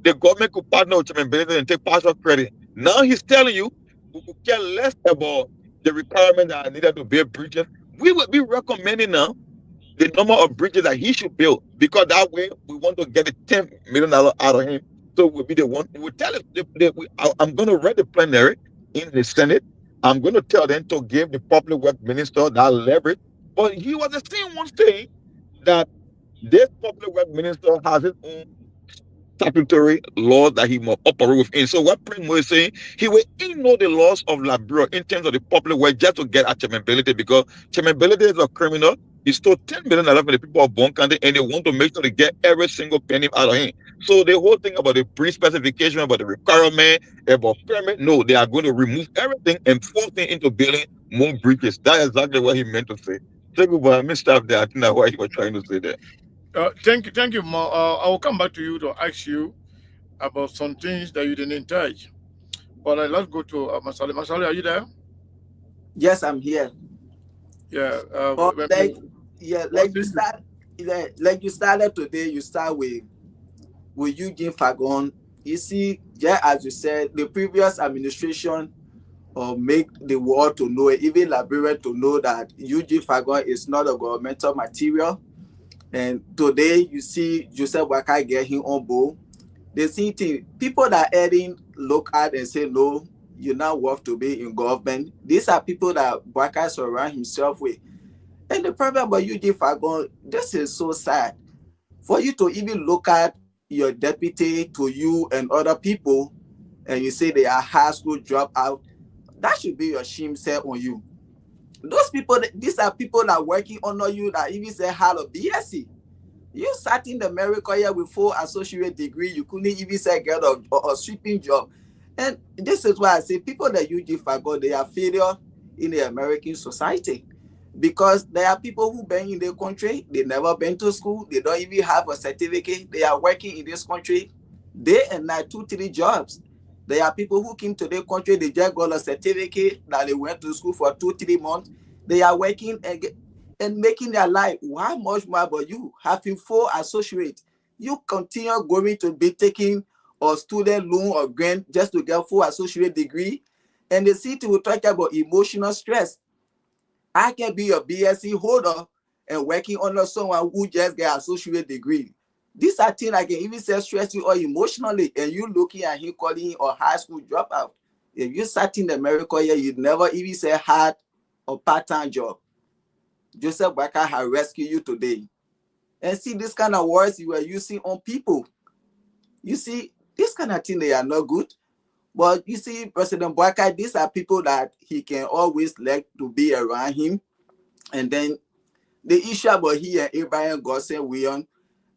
the government could partner with chairmanability and take partial credit. Now he's telling you we could care less about the requirement that are needed to build bridges. We would be recommending now the number of bridges that he should build, because that way we want to get the $10 million out of him. So we'll be the one. We will tell him, I'm going to read the plenary in the Senate. I'm going to tell them to give the public works minister that leverage. But he was the same one saying that this public works minister has his own statutory law that he must operate within. So what Prince was saying, he will ignore the laws of Liberia in terms of the public work just to get at chairmanability, because chairmanability is a criminal. He stole $10 million from the people of Bone County, and they want to make sure they get every single penny out of him. So the whole thing about the pre-specification, about the requirement, about permit, no, they are going to remove everything and force him into building more bridges. That's exactly what he meant to say. Thank you, but I missed out there. I think that's what he was trying to say there. Thank you, Ma. I will come back to you to ask you about some things that you didn't touch. But let's go to Masale. Masale, are you there? Yes, I'm here. Yeah. Like you started today. You start with Eugene Fagon. You see, yeah, as you said, the previous administration make the world to know, even Liberia to know that Eugene Fagon is not a governmental material. And today you see Joseph Waka get him on board. The same thing, people that Eddie look at and say, no, you're not worth to be in government. These are people that Waka surround himself with. And the problem about Eugene Fagon, this is so sad. For you to even look at your deputy to you and other people, and you say they are high school dropout, that should be your shame set on you. Those people, these are people that are working under you that even say had a BSc. You sat in the medical year with 4 associate degree, you couldn't even say get a sweeping job. And this is why I say people that Eugene Fagon, they are failure in the American society. Because there are people who been in the country, they never been to school, they don't even have a certificate, they are working in this country day and night, 2-3 jobs. There are people who came to the country, they just got a certificate that they went to school for 2-3 months. They are working and making their life. How much more about you? Having 4 associates, you continue going to be taking a student loan or grant just to get 4 associate degree. And the city will talk about emotional stress. I can be a BSc holder and working under someone who just get associate degree. These are things I can even say stress you or emotionally, and you looking at him calling him a high school dropout. If you sat in America here, you'd never even say hard or part-time job. Joseph Boakai has rescued you today. And see this kind of words you are using on people. You see, this kind of thing, they are not good. But you see, President Boakai, these are people that he can always like to be around him. And then the issue about he and Abraham Godson William,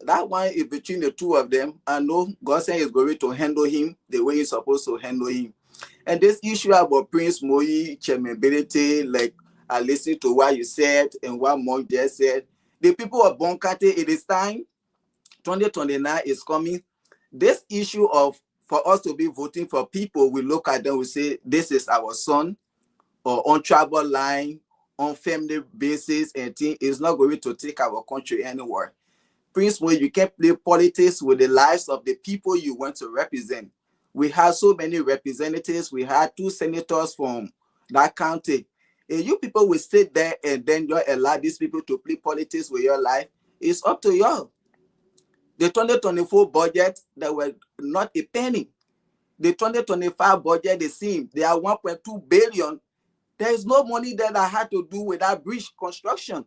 that one is between the two of them. I know Godson is going to handle him the way he's supposed to handle him. And this issue about Prince Moi, chairmanability, like I listened to what you said and what Monk just said. The people of Bonkate, it is time. 2029 is coming. This issue of for us to be voting for people, we look at them, we say, this is our son, or on tribal line, on family basis, and thing is not going to take our country anywhere. Prince Moi, you can't play politics with the lives of the people you want to represent. We have so many representatives. We had 2 senators from that county. And you people will sit there and then you allow these people to play politics with your life. It's up to you. The 2024 budget, there were not a penny. The 2025 budget, they seem they are 1.2 billion. There is no money there that had to do with that bridge construction.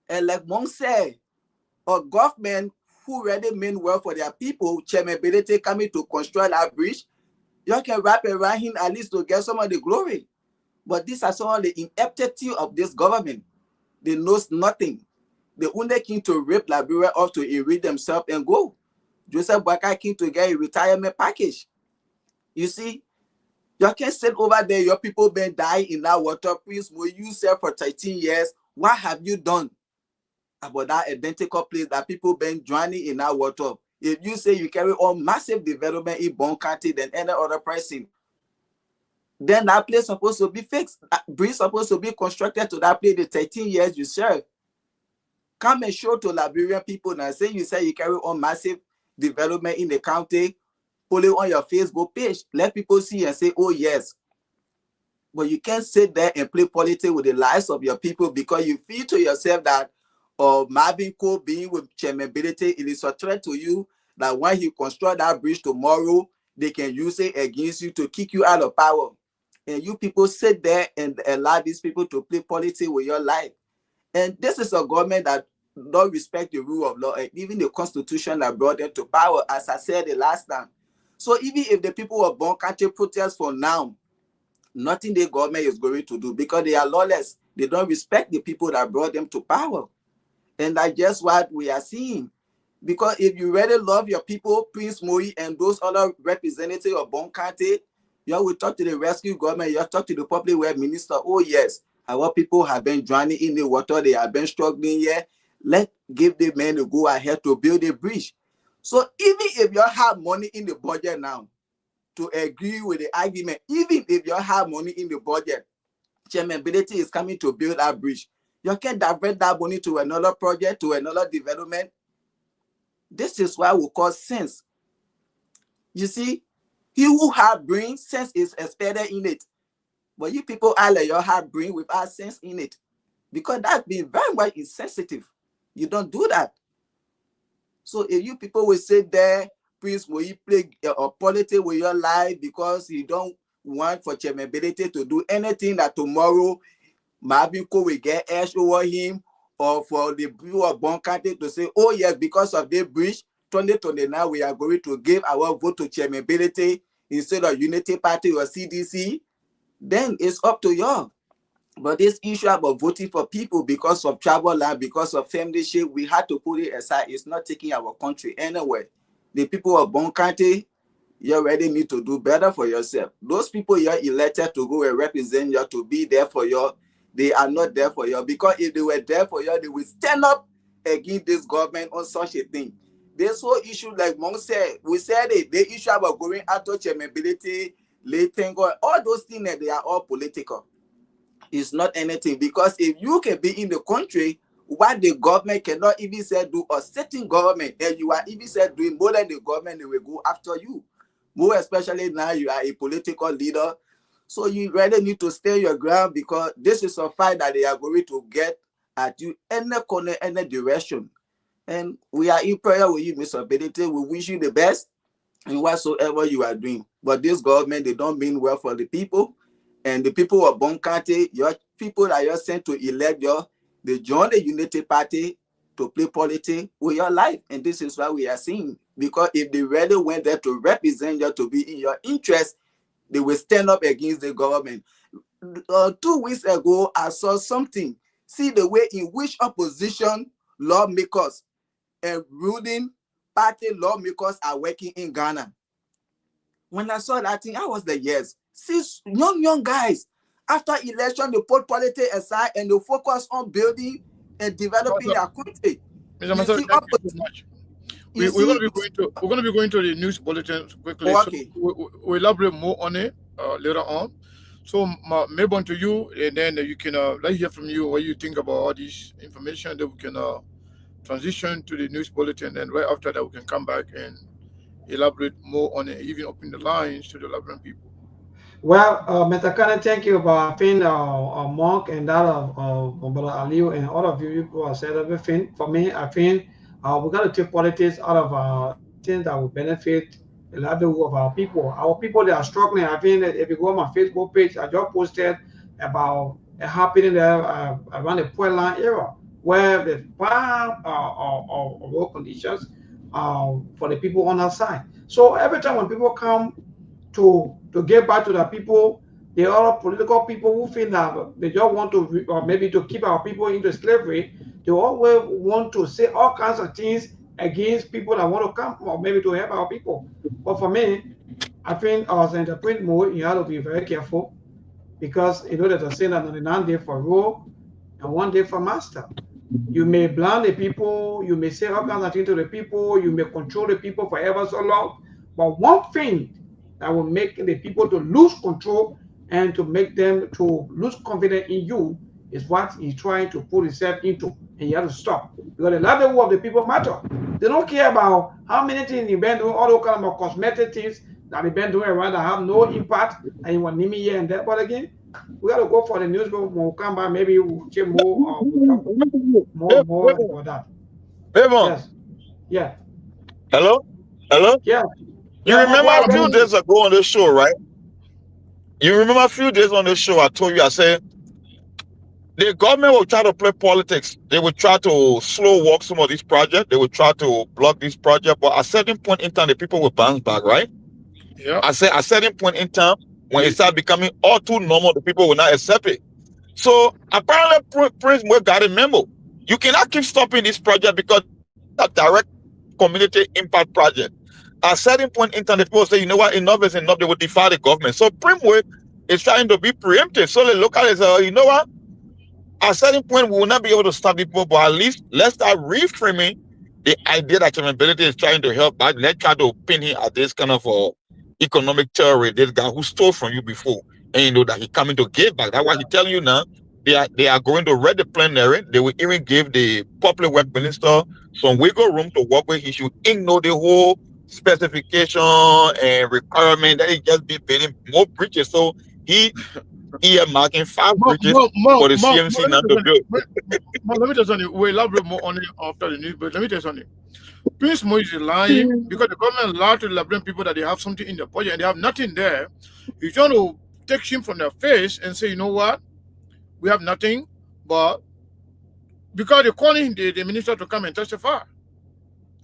And like Monk said, a government who really mean well for their people, chairmanability coming to construct that bridge, you can wrap around him at least to get some of the glory. But these are some of the ineptitude of this government. They knows nothing. They only came to rip Liberia off to enrich themselves and go. Joseph Boakai came to get a retirement package. You see, you can't sit over there, your people been dying in that water. Prince Moi, you served for 13 years. What have you done about that identical place that people been drowning in that water? If you say you carry on massive development in Bon County than any other person, then that place supposed to be fixed. That bridge supposed to be constructed to that place the 13 years you serve. Come and show to Liberian people now. Say you carry on massive development in the county, put it on your Facebook page. Let people see and say, oh yes. But you can't sit there and play politics with the lives of your people because you feel to yourself that Marvin Cole being with chairmanability, it is a threat to you that when he construct that bridge tomorrow, they can use it against you to kick you out of power. And you people sit there and allow these people to play politics with your life. And this is a government that don't respect the rule of law and even the constitution that brought them to power, as I said the last time. So even if the people of Bon Country protest for now, nothing the government is going to do because they are lawless. They don't respect the people that brought them to power. And that's just what we are seeing. Because if you really love your people, Prince Moi and those other representatives of Bon Country, you will talk to the rescue government, you talk to the public welfare minister. Oh yes, our people have been drowning in the water, they have been struggling here. Let's give the men to go ahead to build a bridge. So even if you have money in the budget now to agree with the argument, even if you have money in the budget, chairmanability is coming to build that bridge. You can divert that money to another project, to another development. This is why we call sense. You see, he who has brain, sense is expected in it. But you people are like your have brain without sense in it. Because that's been very much insensitive. You don't do that. So if you people will sit there, Prince, will you play politics with your life because you don't want for chairmanability to do anything that tomorrow Marvin Cole will get edge over him, or for the people of Bon Country to say, oh yes, because of the bridge, 2029, we are going to give our vote to chairmanability instead of Unity Party or CDC, then it's up to you. But this issue about voting for people because of travel land, because of family shit, we had to put it aside. It's not taking our country anywhere. The people of Bon Country, you already need to do better for yourself. Those people you're elected to go and represent you, to be there for you, they are not there for you. Because if they were there for you, they would stand up against this government on such a thing. This whole issue, like Monk said, we said it, the issue about going out of chairmanability, all those things, they are all political. It's not anything, because if you can be in the country, what the government cannot even say do, or certain government, and you are even said doing more than the government, they will go after you. More especially now you are a political leader. So you really need to stay your ground, because this is a fight that they are going to get at you any corner, any direction. And we are in prayer with you, Mr. Benedict. We wish you the best in whatsoever you are doing. But this government, they don't mean well for the people. And the people of Bon County, your people that you're sent to elect they join the Unity Party to play politics with your life. And this is what we are seeing. Because if they really went there to represent you, to be in your interest, they will stand up against the government. 2 weeks ago, I saw something. See the way in which opposition lawmakers and ruling party lawmakers are working in Ghana. When I saw that thing, I was like, yes. See, young guys, after election, they put politics aside and they focus on building and developing their country. Mr. Master, thank you so much. We're going to be going to the news bulletin quickly. Okay. So we'll elaborate more on it later on. So maybe on to you, and then you can let's hear from you what you think about all this information. Then we can transition to the news bulletin, and right after that we can come back and elaborate more on it, even open the lines to the Liberian people. Well, Mr. Kane, thank you for being Mark and that of Brother Aliu and all of you who have said everything. For me, I think we got to take politics out of things that will benefit the livelihood of our people. Our people, they are struggling. I think that if you go on my Facebook page, I just posted about it happening there around the Portland area, where the bad road conditions for the people on our side. So every time when people come to get back to the people, the other political people who feel that they just want to, or maybe to keep our people into slavery, they always want to say all kinds of things against people that want to come, or maybe to help our people. But for me, I think as an entrepreneur mode, you have to be very careful, because you know there's a saying that 99 days for rule and 1 day for master. You may blame the people, you may say all kinds of things to the people, you may control the people forever so long, but one thing that will make the people to lose control and to make them to lose confidence in you is what he's trying to put himself into, and you have to stop, because the livelihood of the people matter. They don't care about how many things you've been doing, all those kind of cosmetic things that they've been doing around that have no impact, and you want me here and there. But again, we got to go for the news. We'll come back, maybe we'll check more, more about that. Yes. Yeah. Hello? Yeah. You remember a few days ago on the show, right? You remember a few days on the show, I told you, I said, the government will try to play politics. They will try to slow walk some of these projects. They will try to block these projects. But at a certain point in time, the people will bounce back, right? Yeah. I said at a certain point in time, when it starts becoming all too normal, the people will not accept it. So apparently, Prince Mo got a memo. You cannot keep stopping this project because it's a direct community impact project. At a certain point in time, the people say, you know what, enough is enough. They will defy the government. So Prince Mo is trying to be preemptive. So the locals say, you know what? At a certain point, we will not be able to stop people, but at least let's start reframing the idea that chairmanability is trying to help back. Let's try to pin him at this kind of economic terrorist, this guy who stole from you before, and you know that he's coming to give back. That's why he's telling you now they are going to read the plenary. They will even give the public work minister some wiggle room to work with. He should ignore the whole specification and requirement that he just be building more bridges. So he marking 5 bridges for the CMC not to build. Let me tell you something. We'll elaborate more on it after the news, but let me tell you something. Prince Mo is lying because the government lied to the Liberian people that they have something in the budget and they have nothing there. He's trying to take shame from their face and say, you know what? We have nothing, but because they're calling the minister to come and testify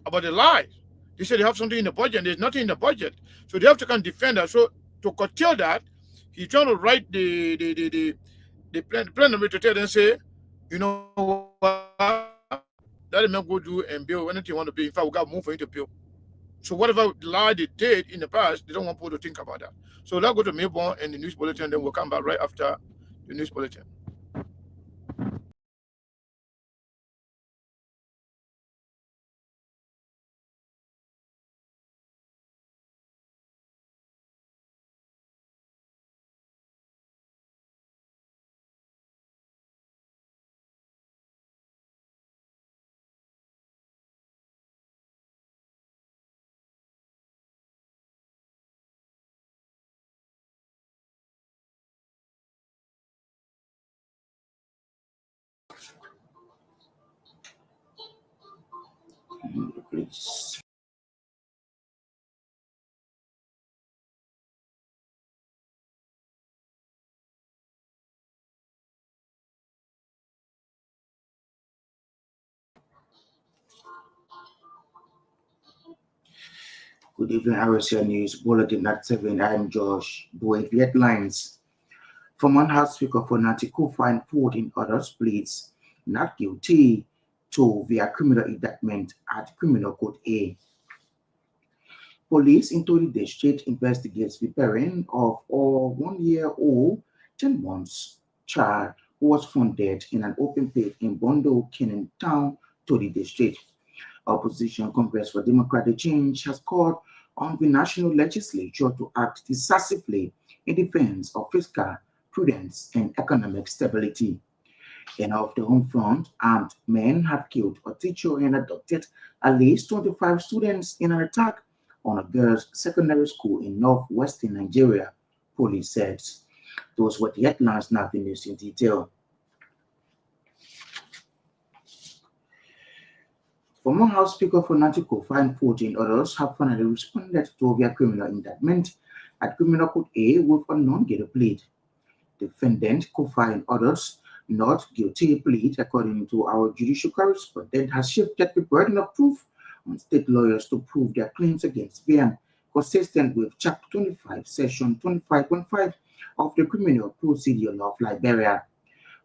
about the lies. They said they have something in the budget and there's nothing in the budget. So they have to come defend that. So to curtail that, he's trying to write the plan to tell them, say, you know what? Let them go do and build anything you want to build. In fact, we got more for you to build. So whatever lie they did in the past, they don't want people to think about that. So let's go to Melbourne and the news bulletin, then we'll come back right after the news bulletin. Please. Good evening, RSL News Bulletin at 7. I'm Josh. With headlines. Former House Speaker for Nancy Kofa and 14 others pleads not guilty to via criminal indictment at Criminal Code A. Police in Tony District investigates the parent of a 1-year-old, 10 months child who was found dead in an open pit in Bondo, Kenan Town, Tony District. Opposition Congress for Democratic Change has called on the national legislature to act decisively in defense of fiscal prudence and economic stability. And off the home front, armed men have killed a teacher and abducted at least 25 students in an attack on a girls' secondary school in northwestern Nigeria, police said. Those were the headlines. Now the news in detail. Former House Speaker for Nancy Kofa and 14 others have finally responded to their criminal indictment at Criminal Code A with a non-guilty plea. Defendant Kofa and others not guilty plead, according to our judicial correspondent, has shifted the burden of proof on state lawyers to prove their claims against them, consistent with Chapter 25, Section 25.5 of the Criminal Procedure Law of Liberia.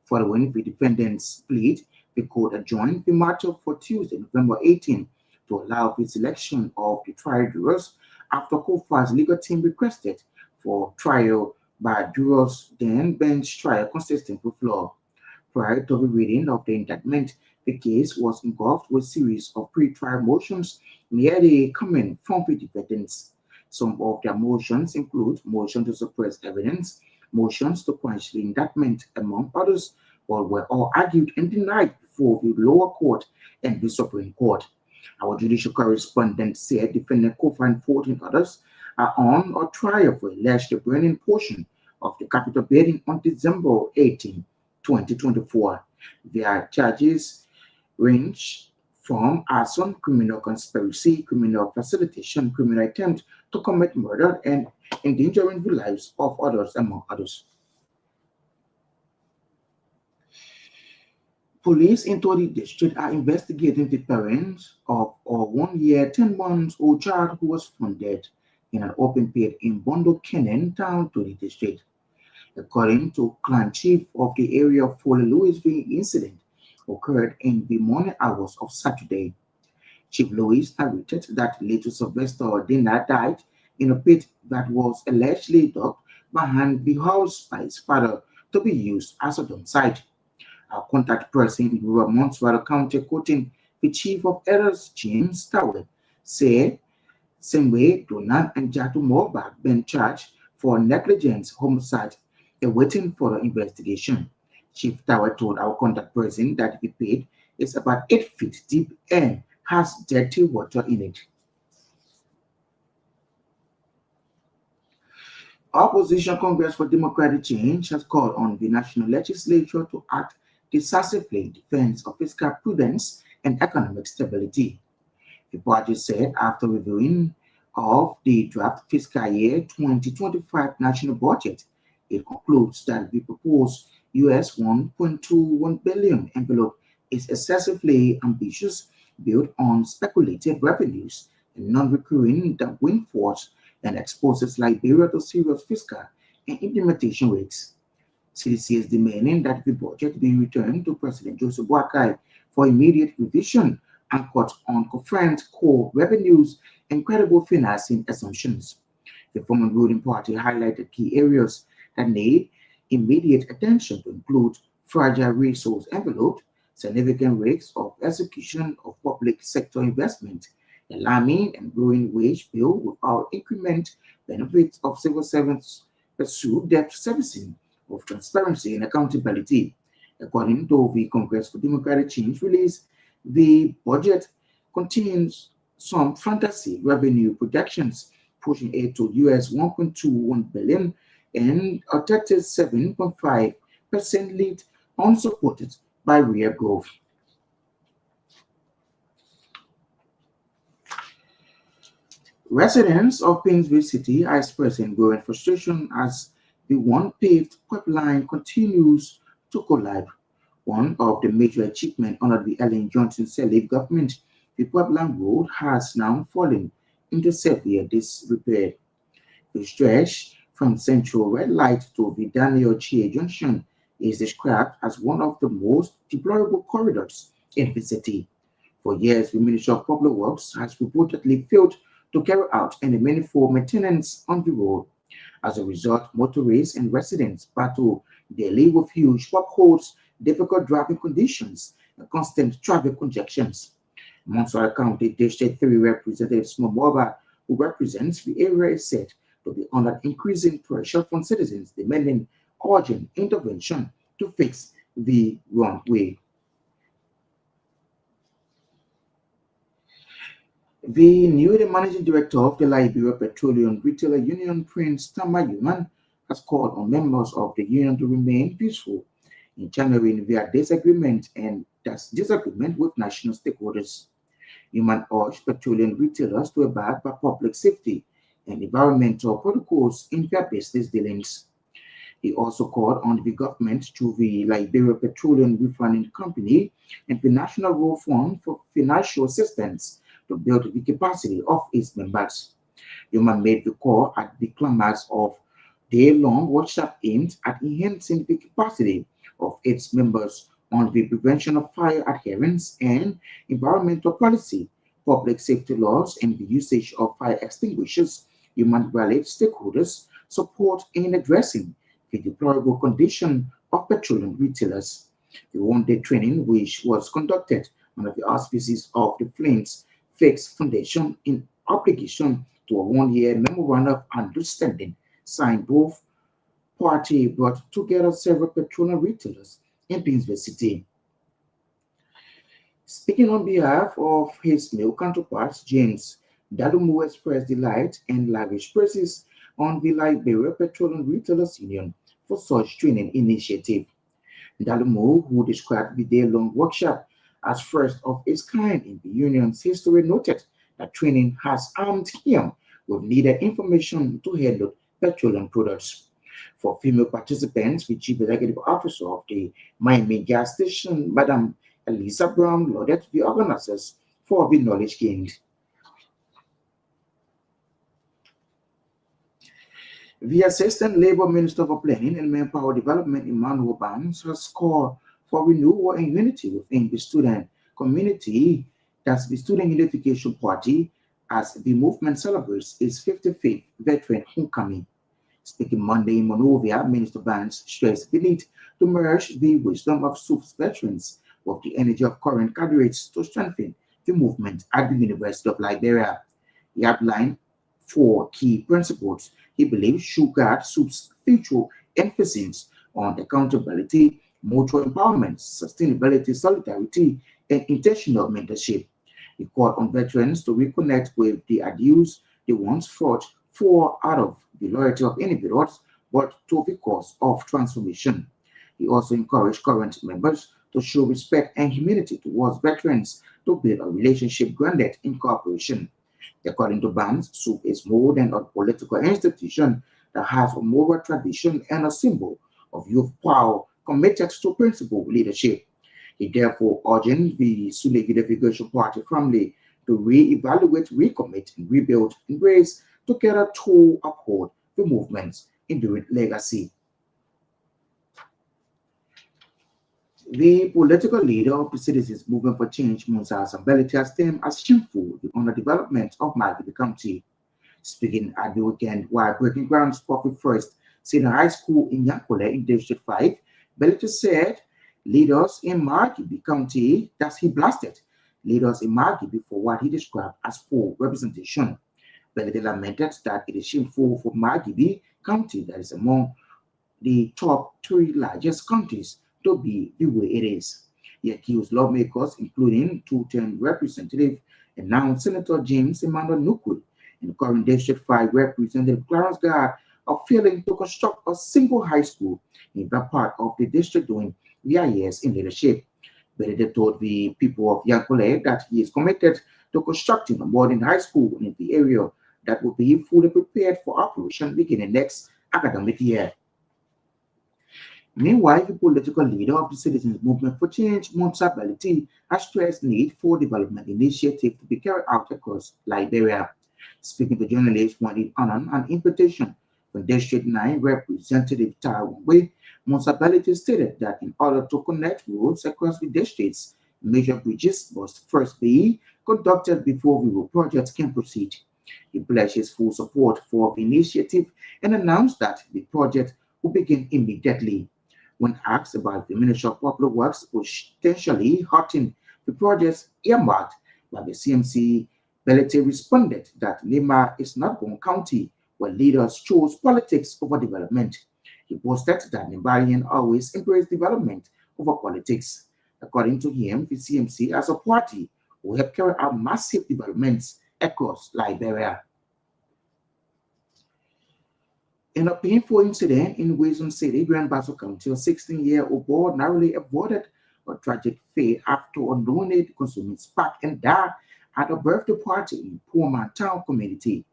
Following the defendant's plea, the court adjourned the matter for Tuesday, November 18, to allow the selection of the trial jurors after Kofa's legal team requested for trial by jurors, then bench trial consistent with law. Prior to the reading of the indictment, the case was engulfed with a series of pre-trial motions merely coming from the defendants. Some of their motions include motion to suppress evidence, motions to quash the indictment, among others, but were all argued and denied before the lower court and the Supreme Court. Our judicial correspondent said defendant Kofa and 14 others are on or trial for alleged burning portion of the Capitol building on December 18, 2024. Their charges range from arson, criminal conspiracy, criminal facilitation, criminal attempt to commit murder, and endangering the lives of others, among others. Police in Tony District are investigating the parents of a 1-year, 10-month-old child who was found dead in an open pit in Bondo, Kenan Town, Tony District. According to clan chief of the area, Foley Louis, the incident occurred in the morning hours of Saturday. Chief Louis narrated that little Sylvester Dina died in a pit that was allegedly dug behind the house by his father to be used as a dump site. Our contact person in rural Montreal County, quoting the chief of elders, James Tower, said, same way, Donan and Jatu Morbach been charged for negligence homicide awaiting further investigation. Chief Tower told our contact person that the pit is about 8 feet deep and has dirty water in it. Opposition Congress for Democratic Change has called on the national legislature to act decisively in defense of fiscal prudence and economic stability. The party said after reviewing of the draft fiscal year 2025 national budget, it concludes that the proposed US $1.21 billion envelope is excessively ambitious, built on speculative revenues and non-recurring windfalls, and exposes Liberia to serious fiscal and implementation risks. CDC is demanding that the budget be returned to President Joseph Boakai for immediate revision anchored on current core revenues and credible financing assumptions. The former ruling party highlighted key areas that need immediate attention to include fragile resource envelope, significant risks of execution of public sector investment, alarming and growing wage bill without increment, benefits of civil servants pursue debt servicing, of transparency and accountability. According to the Congress for Democratic Change release, the budget contains some fantasy revenue projections, pushing it to US $1.21 billion and a 37.5% lead unsupported by real growth. Residents of Painesville City are expressing growing frustration as the one-paved pipeline continues to collapse. One of the major achievements under the Ellen Johnson Sirleaf government, the pipeline road has now fallen into severe disrepair. The stretch from Central Red Light to the Daniel Chia Junction is described as one of the most deplorable corridors in the city. For years, the Ministry of Public Works has reportedly failed to carry out any meaningful maintenance on the road. As a result, motorists and residents battle daily with huge potholes, difficult driving conditions, and constant traffic congestions. Montreal County District 3 Representative Smoboba, who represents the area, is said to be under increasing pressure from citizens demanding urgent intervention to fix the runway. The new managing director of the Liberia Petroleum Retailer Union, Prince Tamayuman, has called on members of the union to remain peaceful in channeling their disagreement with national stakeholders. Human urged petroleum retailers to abide by public safety and environmental protocols in their business dealings. He also called on the government through the Liberia Petroleum Refining Company and the National Road Fund for financial assistance to build the capacity of its members. Human made the call at the climax of day-long workshop aimed at enhancing the capacity of its members on the prevention of fire adherence and environmental policy, public safety laws, and the usage of fire extinguishers. Human rallied stakeholders' support in addressing the deplorable condition of petroleum retailers. The one-day training, which was conducted under the auspices of the Flames Fix Foundation in obligation to a one-year memorandum of understanding signed both parties, brought together several petroleum retailers in Painesville City. Speaking on behalf of his male counterparts, James Dalumu expressed delight and lavish praises on the Liberia Petroleum Retailers Union for such training initiative. Dalumu, who described the day-long workshop as first of its kind in the union's history, noted that training has armed him with needed information to handle petroleum products. For female participants, the chief executive officer of the Miami gas station, Madam Elisa Brown, lauded the organizers for the knowledge gained. The Assistant Labor Minister for Planning and Manpower Development, Emmanuel Barnes, has called for renewal and unity within the student community. That's the Student Unification Party, as the movement celebrates its 55th veteran homecoming. Speaking Monday in Monrovia, Minister Barnes stressed the need to merge the wisdom of SUP's veterans with the energy of current graduates to strengthen the movement at the University of Liberia. He outlined 4 key principles he believes should guide SUP's future emphasis on accountability, mutual empowerment, sustainability, solidarity, and intentional mentorship. He called on veterans to reconnect with the ideals they once fought for out of the loyalty of individuals, but to the cause of transformation. He also encouraged current members to show respect and humility towards veterans to build a relationship grounded in cooperation. According to Barnes, SUP is more than a political institution that has a moral tradition and a symbol of youth power committed to principled leadership. He therefore urged the Sule Unification Party family to re-evaluate, recommit, and rebuild and raise together to uphold the movement's enduring legacy. The political leader of the Citizens Movement for Change, Musa Sambeli, has termed as shameful the underdevelopment of Malgaby County. Speaking at the weekend while breaking ground for the first senior high school in Yankole in District 5, Belito said leaders in Malgaby County, that he blasted leaders in Malgaby for what he described as poor representation. Belito lamented that it is shameful for Malgaby County, that is among the top 3 largest counties, to be the way it is. He accused lawmakers, including 2-term Representative and now Senator James Emmanuel Nukul and current District 5 Representative Clarence Gard, of failing to construct a single high school in that part of the district during their years in leadership. Benedict told the people of Yankole that he is committed to constructing a modern high school in the area that will be fully prepared for operation beginning next academic year. Meanwhile, the political leader of the Citizens Movement for Change, Musa Baliti, has stressed need for development initiative to be carried out across Liberia. Speaking to journalists when he honored an invitation from District 9 Representative Taiwan, Musa Baliti stated that in order to connect roads across the districts, major bridges must first be conducted before the road projects can proceed. He pledged his full support for the initiative and announced that the project will begin immediately. When asked about the Ministry of Public Works potentially halting the projects earmarked by the CMC, Belete responded that Lima is not one county where leaders choose politics over development. He posted that Nimbarian always embrace development over politics. According to him, the CMC as a party will help carry out massive developments across Liberia. In a painful incident in Wilson City, Grand Basso County, a 16-year-old boy narrowly avoided a tragic fate after a donated consuming spark and died at a birthday party in Poor Man Town community.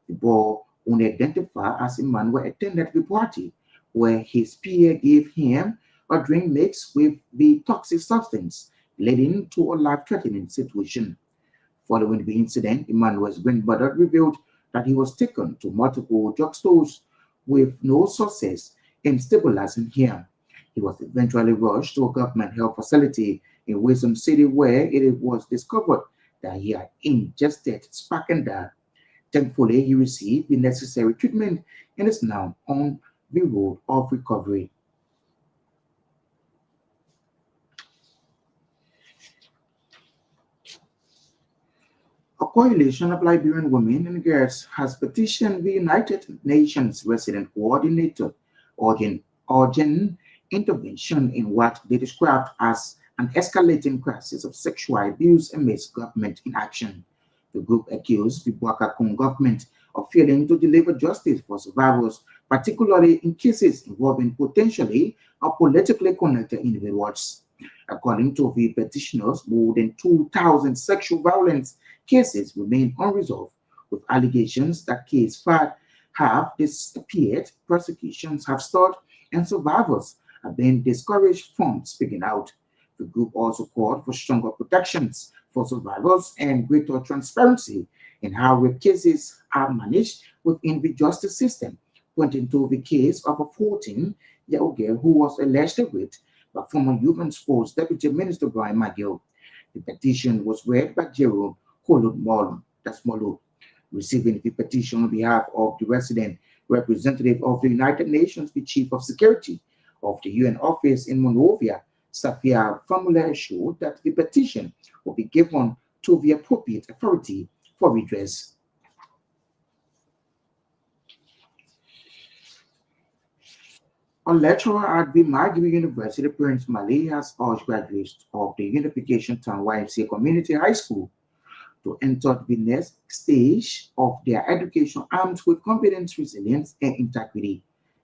The boy, unidentified as Emmanuel, attended the party where his peer gave him a drink mixed with the toxic substance, leading to a life-threatening situation. Following the incident, Emmanuel's grandmother revealed that he was taken to multiple drugstores with no success in stabilizing him. He was eventually rushed to a government health facility in Wilson City where it was discovered that he had ingested spark and died. Thankfully, he received the necessary treatment and is now on the road of recovery. A coalition of Liberian women and girls has petitioned the United Nations Resident Coordinator urging intervention in what they described as an escalating crisis of sexual abuse amidst government inaction. The group accused the Bwaka Kong government of failing to deliver justice for survivors, particularly in cases involving potentially or politically connected individuals. According to the petitioners, more than 2,000 sexual violence cases remain unresolved, with allegations that case files have disappeared, prosecutions have stalled, and survivors have been discouraged from speaking out. The group also called for stronger protections for survivors and greater transparency in how rape cases are managed within the justice system, pointing to the case of a 14-year-old girl who was allegedly raped by former Youth and Sports Deputy Minister Brian McGill. The petition was read by Jerome Kolod-Molu, receiving the petition on behalf of the resident representative of the United Nations, the Chief of Security of the UN office in Monrovia, Safia Famula, assured that the petition will be given to the appropriate authority for redress. A lecturer at the Magui University, Prince Mali, has urged graduates of the Unification Town YMCA Community High School to enter the next stage of their education armed with confidence, resilience, and integrity.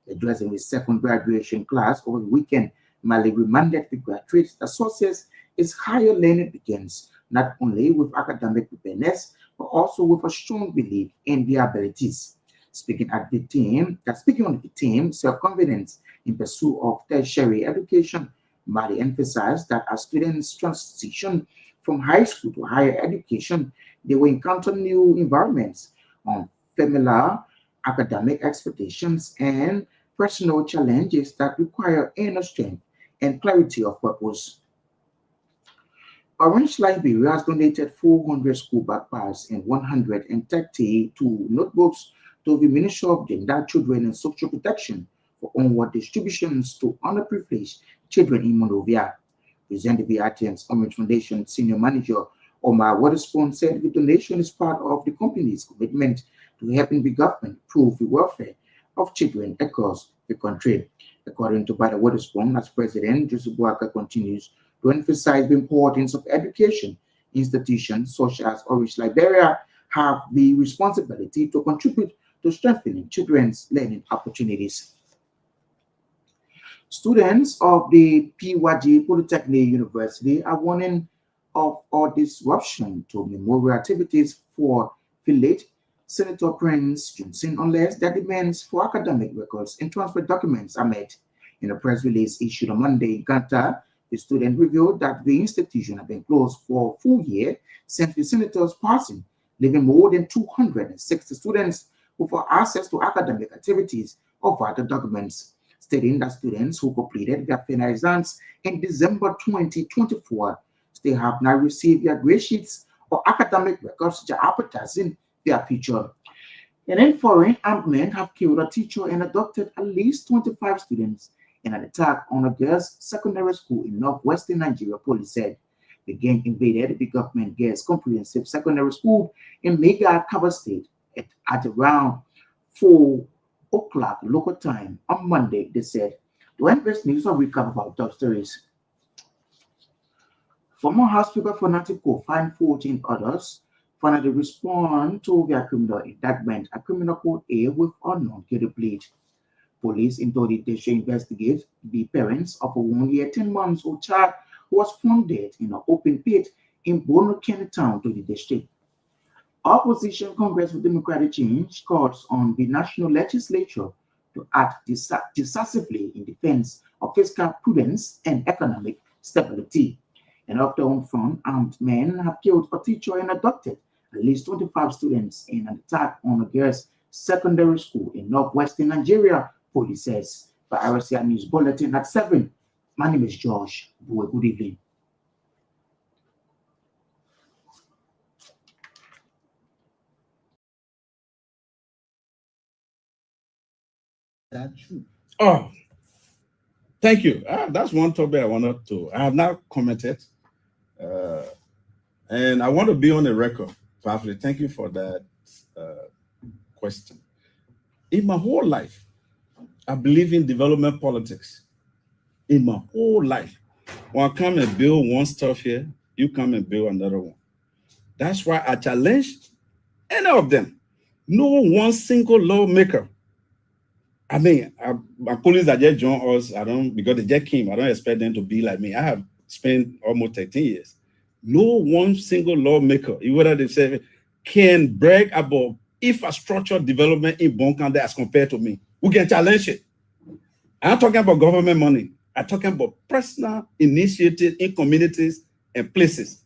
Addressing the second graduation class over the weekend, Mali reminded the graduates that success is higher learning begins not only with academic preparedness, but also with a strong belief in their abilities. Speaking on the theme, self-confidence in pursuit of tertiary education, Mali emphasized that as students transition from high school to higher education, they will encounter new environments, unfamiliar academic expectations, and personal challenges that require inner strength and clarity of purpose. Orange Liberia has donated 400 school backpacks and 132 notebooks to the Ministry of Gender, Children and Social Protection for onward distributions to underprivileged children in Monrovia. Presenting the ITM's Orange Foundation Senior Manager Omar Waterspoon said the donation is part of the company's commitment to helping the government improve the welfare of children across the country. According to Bada Waterspoon, as President, Joseph Boaka continues to emphasize the importance of education. Institutions such as Orange Liberia have the responsibility to contribute to strengthening children's learning opportunities. Students of the PYG Polytechnic University are warning of all disruption to memorial activities for late Senator Prince Johnson unless their demands for academic records and transfer documents are met. In a press release issued on Monday in Qatar, the student revealed that the institution had been closed for a full year since the senator's passing, leaving more than 260 students without access to academic activities or vital documents, stating that students who completed their final exams in December 2024 still have not received their grade sheets or academic records jeopardizing their future. And then foreign armed men have killed a teacher and abducted at least 25 students in an attack on a girls' secondary school in northwestern Nigeria, police said. The gang invaded the government girls' comprehensive secondary school in Mega Kaba State at around 4 o'clock local time on Monday, they said. To end this news, I'll recap about top stories. Former House Speaker Fanatico fined 14 others finally respond to their criminal indictment at Criminal Court A with unknown guilty plea. Police in Todi should investigate the parents of a 1 year, 10 months old child who was found dead in an open pit in Bono County town to the district. Opposition Congress for Democratic Change calls on the national legislature to act decisively in defense of fiscal prudence and economic stability. And off the home front, armed men have killed a teacher and abducted at least 25 students in an attack on a girls' secondary school in northwestern Nigeria, police says. By RCI News Bulletin at 7. My name is Josh. Good evening. Oh, thank you. That's one topic I wanted to. I have not commented, and I want to be on the record. Powerfully, thank you for that question. In my whole life, I believe in development politics. In my whole life, when I come and build one stuff here, you come and build another one. That's why I challenged any of them. No one single lawmaker. I mean, my colleagues that just joined us, because they just came, I don't expect them to be like me. I have spent almost 13 years. No one single lawmaker, whether they say, can brag about infrastructure development in Bon County as compared to me. We can challenge it. I'm not talking about government money. I'm talking about personal initiatives in communities and places.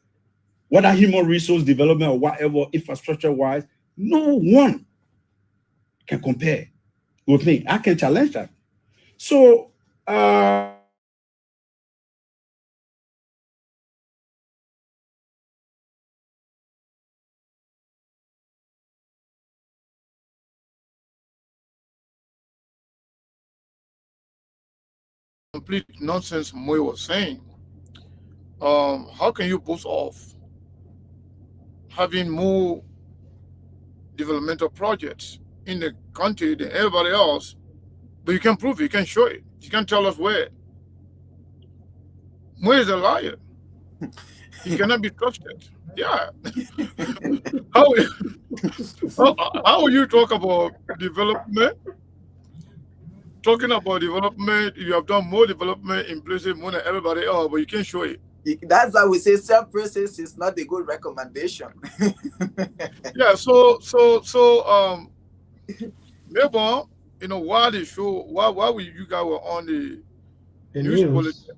Whether human resource development or whatever, infrastructure-wise, no one can compare with me. I can challenge that. So, complete nonsense Moy was saying. How can you boast of having more developmental projects in the country than everybody else, but you can prove it, you can show it, you can tell us where? Moy is a liar. He cannot be trusted. Yeah. how will you talk about development? Talking about development, you have done more development in places more than everybody else, but you can't show it. That's why we say self-process is not a good recommendation. Yeah, Melbourne, why the show, why you guys were on the news bulletin,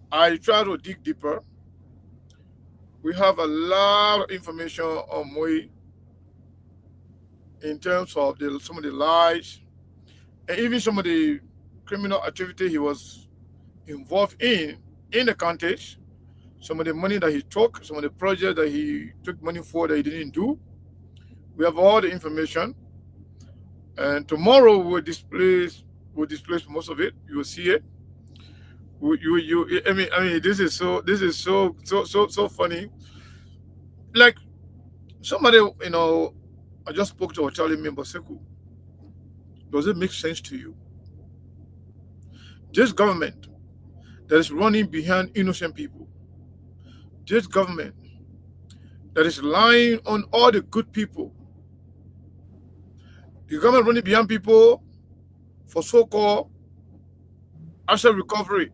I try to dig deeper. We have a lot of information on Moy in terms of some of the lies and even some of the criminal activity he was involved in the context, some of the money that he took, some of the projects that he took money for that he didn't do. We have all the information, and tomorrow we'll display most of it. You will see it. I mean, this is so funny. Like somebody, I just spoke to her telling me, Baseku, does it make sense to you? This government that is running behind innocent people, this government that is lying on all the good people, the government running behind people for so-called asset recovery.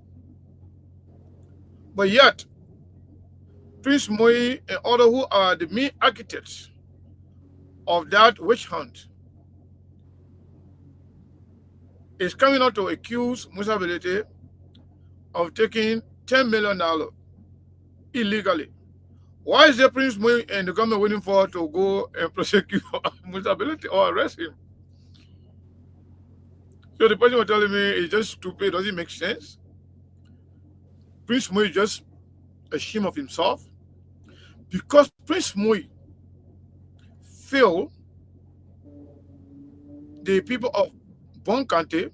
But yet, Prince Moi and others who are the main architects of that witch hunt is coming out to accuse Musa Belete of taking $10 million illegally. Why is the Prince Moi and the government waiting for to go and prosecute Musa Belete or arrest him? So the person was telling me it's just stupid, doesn't make sense. Prince Moi is just ashamed of himself because Prince Moi failed the people of Bon County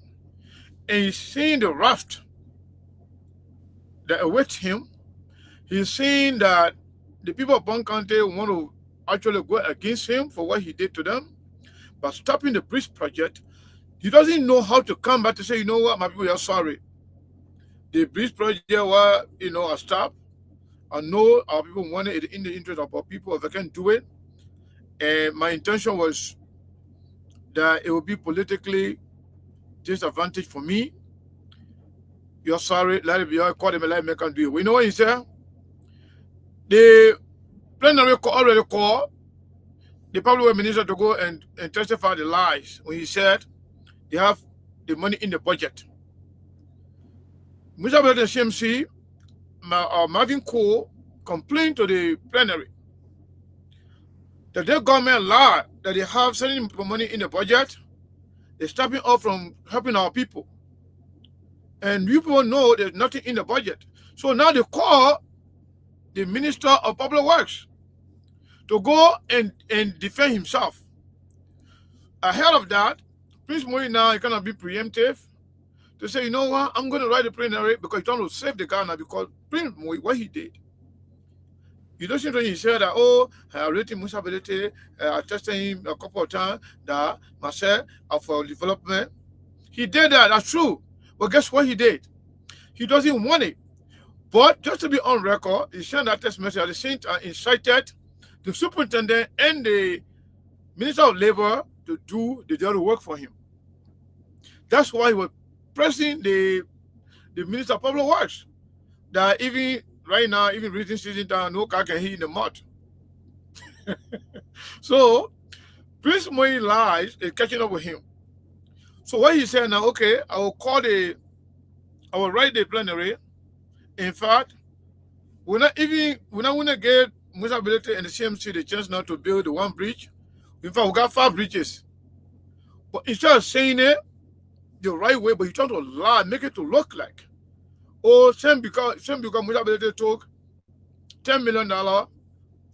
and he's seeing the raft that awaits him. He's seeing that the people of Bon County want to actually go against him for what he did to them. But stopping the bridge project, he doesn't know how to come back to say, you know what, my people, are sorry. The bridge project was, a stop. I know our people wanted it in the interest of our people if I can do it. And my intention was that it would be politically disadvantage for me. You're sorry, let it be. I call them and let me can do it. We know what he said. The plenary already called the public minister to go and testify the lies when he said they have the money in the budget. Mr. President CMC, Marvin Cole complained to the plenary that their government lied that they have sending money in the budget. They're stopping off from helping our people. And people know there's nothing in the budget. So now they call the Minister of Public Works to go and defend himself. Ahead of that, Prince Moi now is going to be preemptive to say, you know what, I'm going to write the plenary because he's trying to save the Ghana because Prince Moi, what he did. You don't see when he said that, I rated Musa Belete, I tested him a couple of times, that myself for development. He did that, that's true. But guess what he did? He doesn't want it. But just to be on record, he sent that text message at the same time, incited the superintendent and the Minister of Labor to do the dirty work for him. That's why he was pressing the Minister of Public Works that even right now, even reading season down, no car can hit in the mud. So Prince Moi lies is catching up with him. So what he said now, okay, I will write the plenary. In fact, we're not going to give Musa Belete and the CMC the chance now to build the one bridge. In fact, we got 5 bridges. But instead of saying it the right way, but you trying to lie, make it to look like, same because Musa Belete took $10 million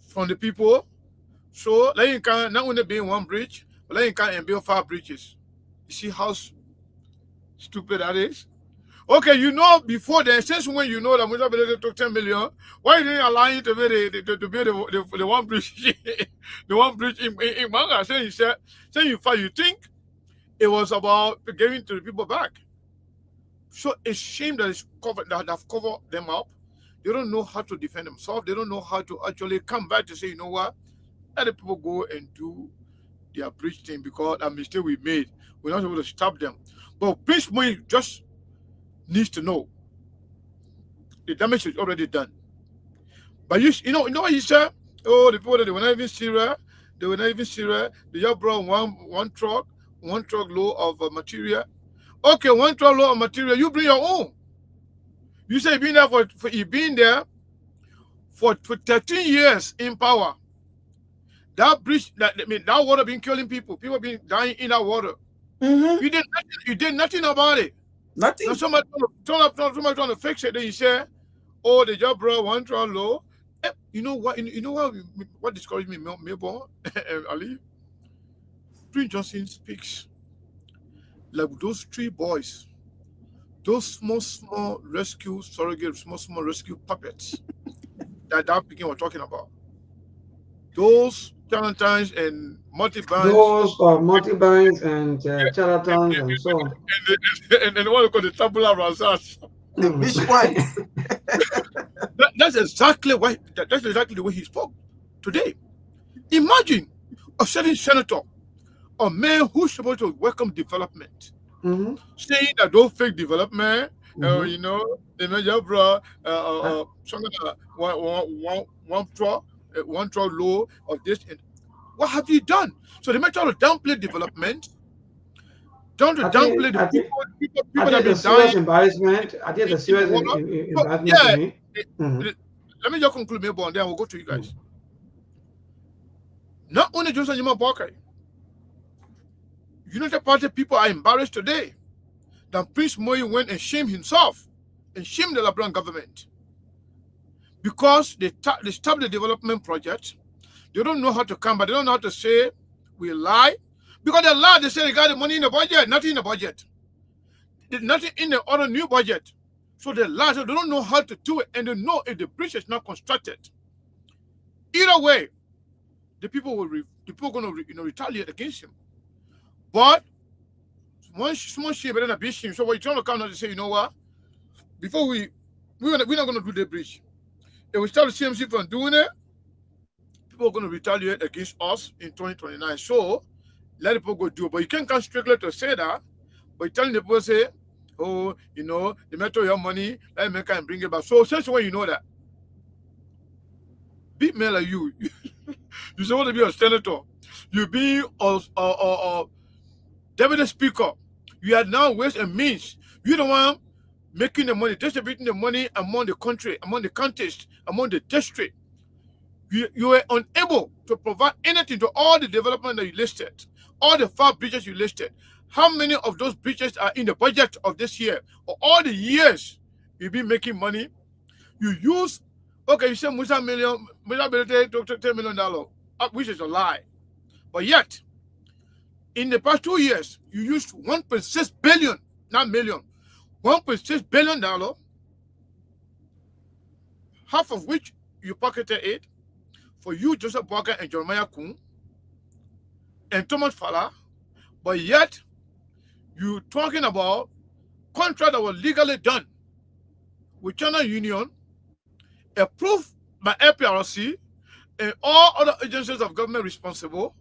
from the people. So let him can not only build one bridge, but let him can build 5 bridges. You see how stupid that is? Okay, before then, since when you know that Musa Belete took 10 million, why didn't you allow him to build the one bridge, the one bridge in Manga? You think it was about giving to the people back. So it's shame that have covered them up. They don't know how to defend themselves. They don't know how to actually come back to say, you know what, let the people go and do their bridge thing because a mistake we made. We're not able to stop them. But Prince Moi just needs to know the damage is already done. But you know what he said? The people that they were not even serious. They just brought one truck load of material. Okay, 1 truck load of material. You bring your own. You say you've been there for 13 years in power. That bridge, that water been killing people. People been dying in that water. Mm-hmm. You did nothing about it. Nothing. Now somebody trying to fix it. Then you say, they just brought 1 truck load. You know what? What discouraged me, Melbourne, Ali? Prince Johnson speaks like those 3 boys, those small rescue surrogates, small rescue puppets that Peking was talking about. Those charlatans and multi-bands. Those are multi-bands and charlatans and so on. And the one called the tabula rasas. The big ones. That's exactly the way he spoke today. Imagine a certain senator, a man who's supposed to welcome development, saying that those fake development You know, the major bro, something one draw low of this. And what have you done? So they may try to downplay development, downplay the people that have the been serious dying embarrassment. I think the in the serious water. So, embarrassment to yeah, him. let me just conclude, maybe, and then we'll go to you guys. Not only Joseph Yuma Bokai, United Party people are embarrassed today that Prince Moi went and shamed himself and shamed the Liberian government because they stopped the development project. They don't know how to come, but they don't know how to say we lie. Because they lie, they say they got the money in the budget, nothing in the budget. There's nothing in the other new budget. So they lie, so they don't know how to do it, and they know if the bridge is not constructed. Either way, the people are going to retaliate against him. But one small shame better than a big shame. So what you're trying to come out and say, you know what? Before we're not going to do the bridge. If we start the CMC from doing it, people are going to retaliate against us in 2029. So let people go do it. But you can't come strictly to say that. But you're telling the people, say, oh, you know, they matter your money, let me come and bring it back. So since when you know that, big man like you, you supposed to be a senator. You be a deputy speaker. You are now ways and means. You're the one making the money, distributing the money among the country, among the counties, among the district. You were unable to provide anything to all the development that you listed, all the 5 bridges you listed. How many of those bridges are in the budget of this year? Or all the years you've been making money? You use, okay, you say Musa took $10 million, which is a lie. But yet, in the past 2 years, you used 1.6 billion, not million, $1.6 billion, half of which you pocketed it for you, Joseph Walker and Jeremiah Kun and Thomas Fala. But yet, you talking about contract that was legally done with China Union, approved by APRC and all other agencies of government responsible.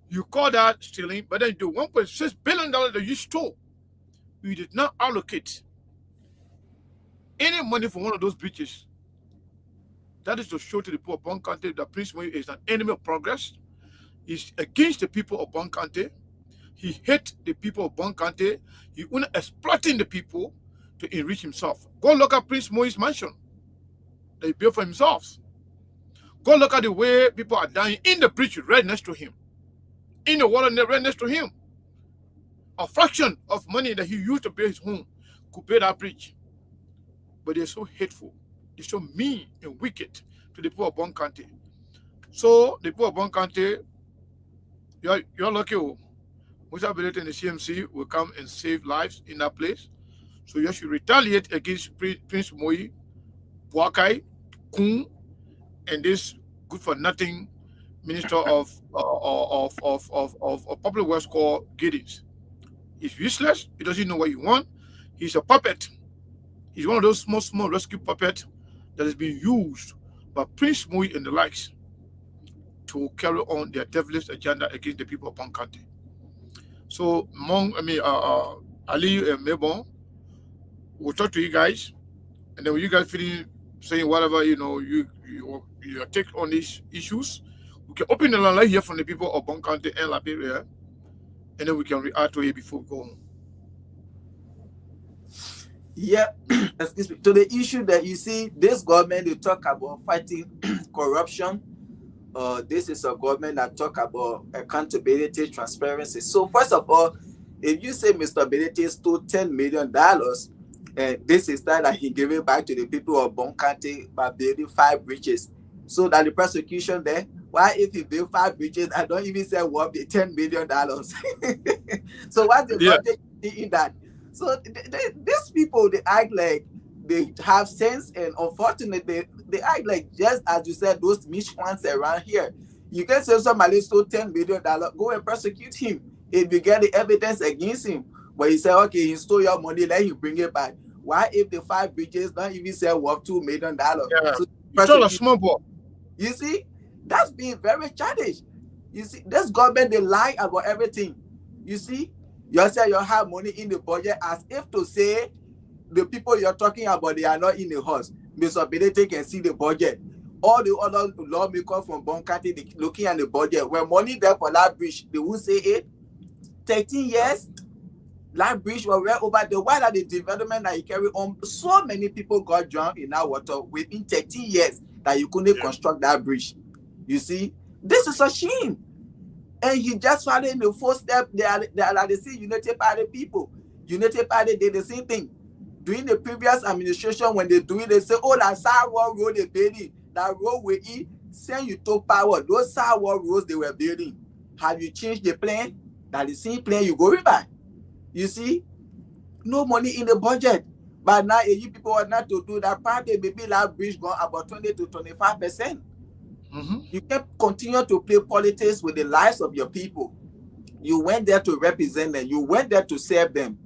You call that stealing, but then the $1.6 billion that you stole, you did not allocate any money for one of those bridges. That is to show to the people of Bon County that Prince Moi is an enemy of progress. He's against the people of Bon County. He hates the people of Bon County. He's only exploiting the people to enrich himself. Go look at Prince Moi's mansion that he built for himself. Go look at the way people are dying in the bridge right next to him. In the water right next to him. A fraction of money that he used to build his home could build that bridge. But they're so hateful. They're so mean and wicked to the people of Bon County. So the people of Bon County, you're lucky. Musa Belete and the CMC will come and save lives in that place. So you should retaliate against Prince Moi, Boakai, Kun, and this good-for-nothing Minister of Public Works called Giddings. He's useless. He doesn't know what you want. He's a puppet. He's one of those small rescue puppets that is being used by Prince Moi and the likes to carry on their devilish agenda against the people of Bon County. So, Ali and Mebon will talk to you guys, and then when you guys finish saying whatever you take on these issues, we can open the line here from the people of Bon County and Liberia, and then we can react to it before we go home. Yeah, excuse me. To the issue that you see, this government, they talk about fighting corruption. This is a government that talk about accountability, transparency. So first of all, if you say Mr. Benete stole $10 million, and this is that he gave it back to the people of Bon County by building 5 bridges, so that the prosecution there, why if he built 5 bridges, I don't even say what the $10 million. So what's the logic in that? So these people, they act like they have sense, and unfortunately, they act like, just as you said, those miscreants around here. You can say somebody stole $10 million, go and prosecute him if you get the evidence against him. But he said, okay, he stole your money, let him bring it back. Why if the 5 bridges don't even say worth $2 million? Yeah. So It's all a small ball. You see, that's being very childish. You see, this government, they lie about everything. You see, you say you have money in the budget as if to say the people you're talking about, they are not in the house. Mr. Benedict can see the budget. All the other lawmakers from Bonkati, they looking at the budget. When money there for that bridge, they will say it. 13 years, that bridge was well over the while that the development that you carry on. So many people got drowned in that water within 13 years that you couldn't construct that bridge. You see, this is a shame. And you just following the footsteps. They are the same United Party people. United Party did the same thing. During the previous administration, when they do it, they say, oh, that sidewalk road they building, that road we eat, send you to power. Those sidewalk roads they were building. Have you changed the plan? That the same plan you go by. You see, no money in the budget. But now you people are not to do that part, maybe that bridge gone about 20 to 25%. You can't continue to play politics with the lives of your people. You went there to represent them. You went there to serve them.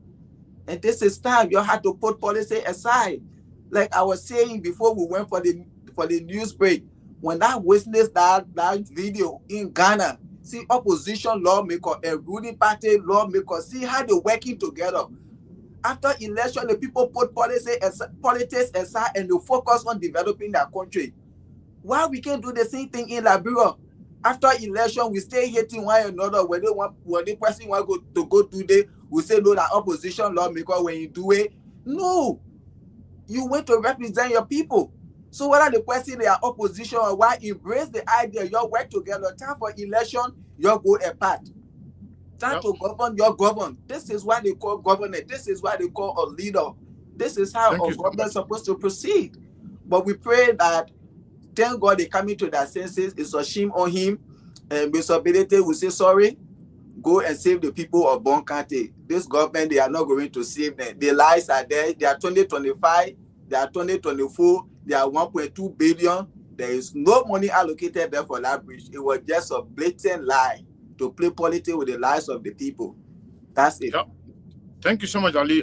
And this is time you have to put policy aside. Like I was saying before we went for the news break, when I witnessed that video in Ghana, see opposition lawmaker and ruling party lawmaker, see how they're working together. After election, the people put politics aside and they focus on developing their country. Why we can't do the same thing in Liberia? After election, we stay hating one another. When the person want to go today, we say no, that opposition lawmaker when you do it. No, you went to represent your people. So whether the person they are opposition or why embrace the idea, you work together. Time for election, you go apart. Time to govern, you govern. This is what they call governor. This is what they call a leader. This is how a government is supposed to proceed. But we pray that. Thank God they coming to their senses. It's a shame on him. And Mr. Benedict will say, sorry, go and save the people of Bonkate. This government, they are not going to save them. The lies are there. They are 2025. They are 2024. They are 1.2 billion. There is no money allocated there for that bridge. It was just a blatant lie to play politics with the lives of the people. That's it. Yep. Thank you so much, Ali.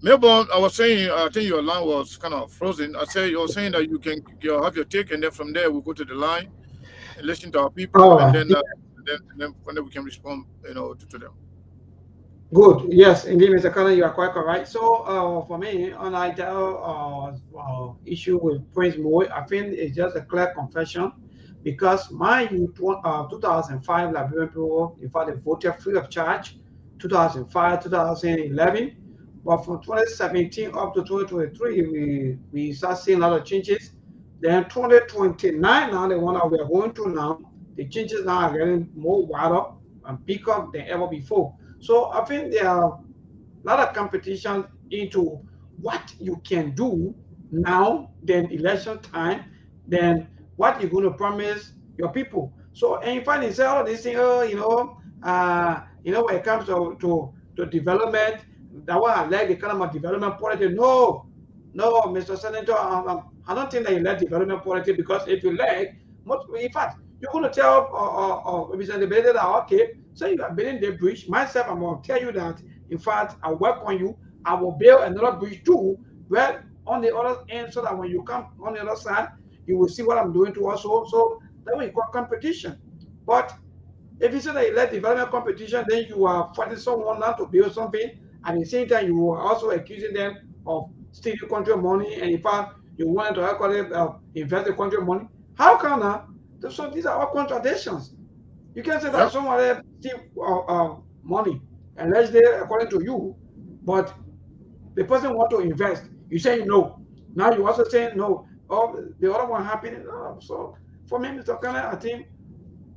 Melbourne, I was saying, I think your line was kind of frozen. You were saying that you can have your take, and then from there we'll go to the line and listen to our people, and then we can respond, to them. Good. Yes, indeed, Mr. Cullen, you are quite correct. So, for me, on IDL issue with Prince Moy, I think it's just a clear confession, because my 2005 Liberian people, in fact, they voted free of charge, 2005, 2011. But from 2017 up to 2023, we start seeing a lot of changes. Then 2029, now the one that we are going through now, the changes now are getting more wider and bigger than ever before. So I think there are a lot of competition into what you can do now, then election time, then what you're going to promise your people. So, and in fact, they say all of these things, when it comes to development, that one I like the kind of development policy. No, Mr. Senator, I don't think that you like development policy, because if you like, in fact, you're going to tell Mr. Debate that, okay, so you are building the bridge. Myself, I'm going to tell you that, in fact, I work on you. I will build another bridge too, well, on the other end, so that when you come on the other side, you will see what I'm doing to us. So that way you call competition. But if you say that you like development competition, then you are fighting someone not to build something. At the same time, you are also accusing them of stealing country money, and in fact, you want to invest the country money. How can that? So these are all contradictions. You can say that someone else steal money, allegedly, according to you, but the person want to invest. You say no. Now you also say no. Oh, the other one happening. So for me, Mr. Kenneth, I think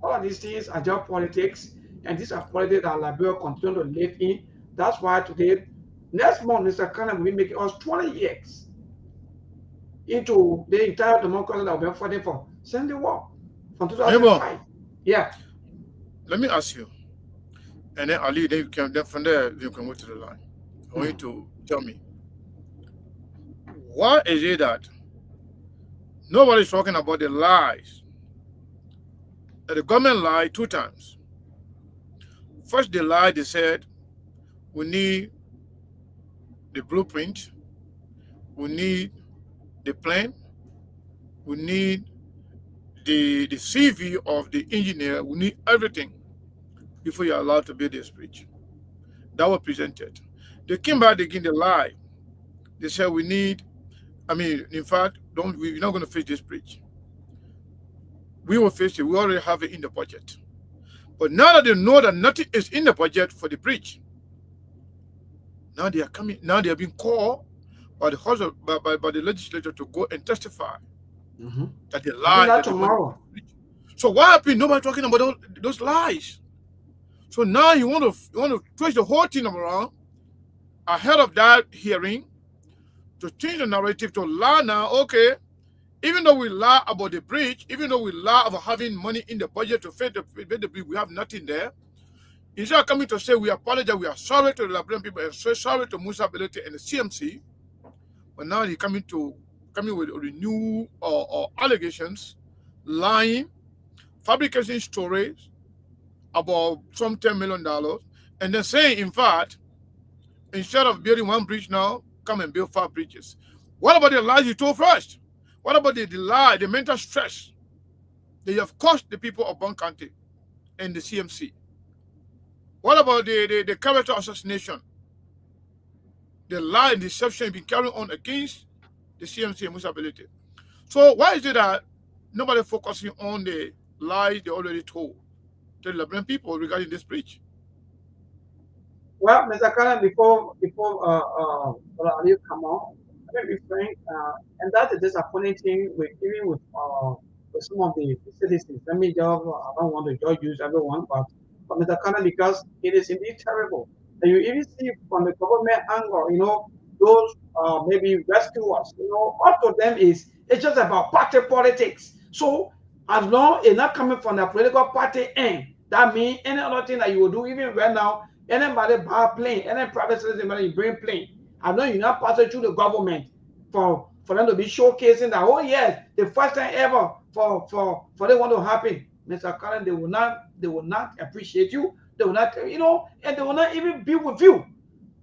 all of these things are just politics, and these are politics that Liberia continue to live in. That's why today, next month, Mr. Kenneth will be making us 20 years into the entire democracy that we've been fighting for since the war from 2005. Yeah. Let me ask you, and then Ali, then from there you can go to the line. I want you to tell me, why is it that nobody's talking about the lies that the government lied 2 times? First, they lied. They said, we need the blueprint, we need the plan, we need the CV of the engineer, we need everything before you're allowed to build this bridge. That was presented. They came back again, they lied. They said we need, in fact, we're not going to fix this bridge. We will fix it. We already have it in the budget. But now that they know that nothing is in the budget for the bridge, now they are coming. Now they are being called by the House of, by the legislature to go and testify that they lied. That tomorrow. So what happened? Nobody talking about those lies. So now you want to twist the whole thing around ahead of that hearing to change the narrative to lie now. Okay, even though we lie about the bridge, even though we lie about having money in the budget to fix the bridge, we have nothing there. Instead of coming to say we apologize, we are sorry to the Liberian people and so sorry to Musa Belete and the CMC, but now they're coming with new allegations, lying, fabricating stories about some $10 million, and then saying, in fact, instead of building one bridge now, come and build 5 bridges. What about the lies you told first? What about the lie, the mental stress that you have caused the people of Bon County and the CMC? What about the character assassination? The lie and deception been carried on against the CMC and Musa Belete. So why is it that nobody focusing on the lies they already told to the Liberian people regarding this bridge? Well, Mr. Karan, before Ali come on, let me be frank, and that's a disappointing thing with some of the citizens. Let me just, I don't want to judge everyone, but Mr. Karan, because it is indeed terrible. And you even see from the government angle, those maybe rescuers, up to them it's just about party politics. So as long as it's not coming from the political party end, that means any other thing that you will do, even right now, anybody buy a plane, any private citizen, you bring plane. I know you're not passing through the government for them to be showcasing that, oh yes, the first time ever for they want to happen. Mr. Karen, they will not appreciate you. They will not, and they will not even be with you.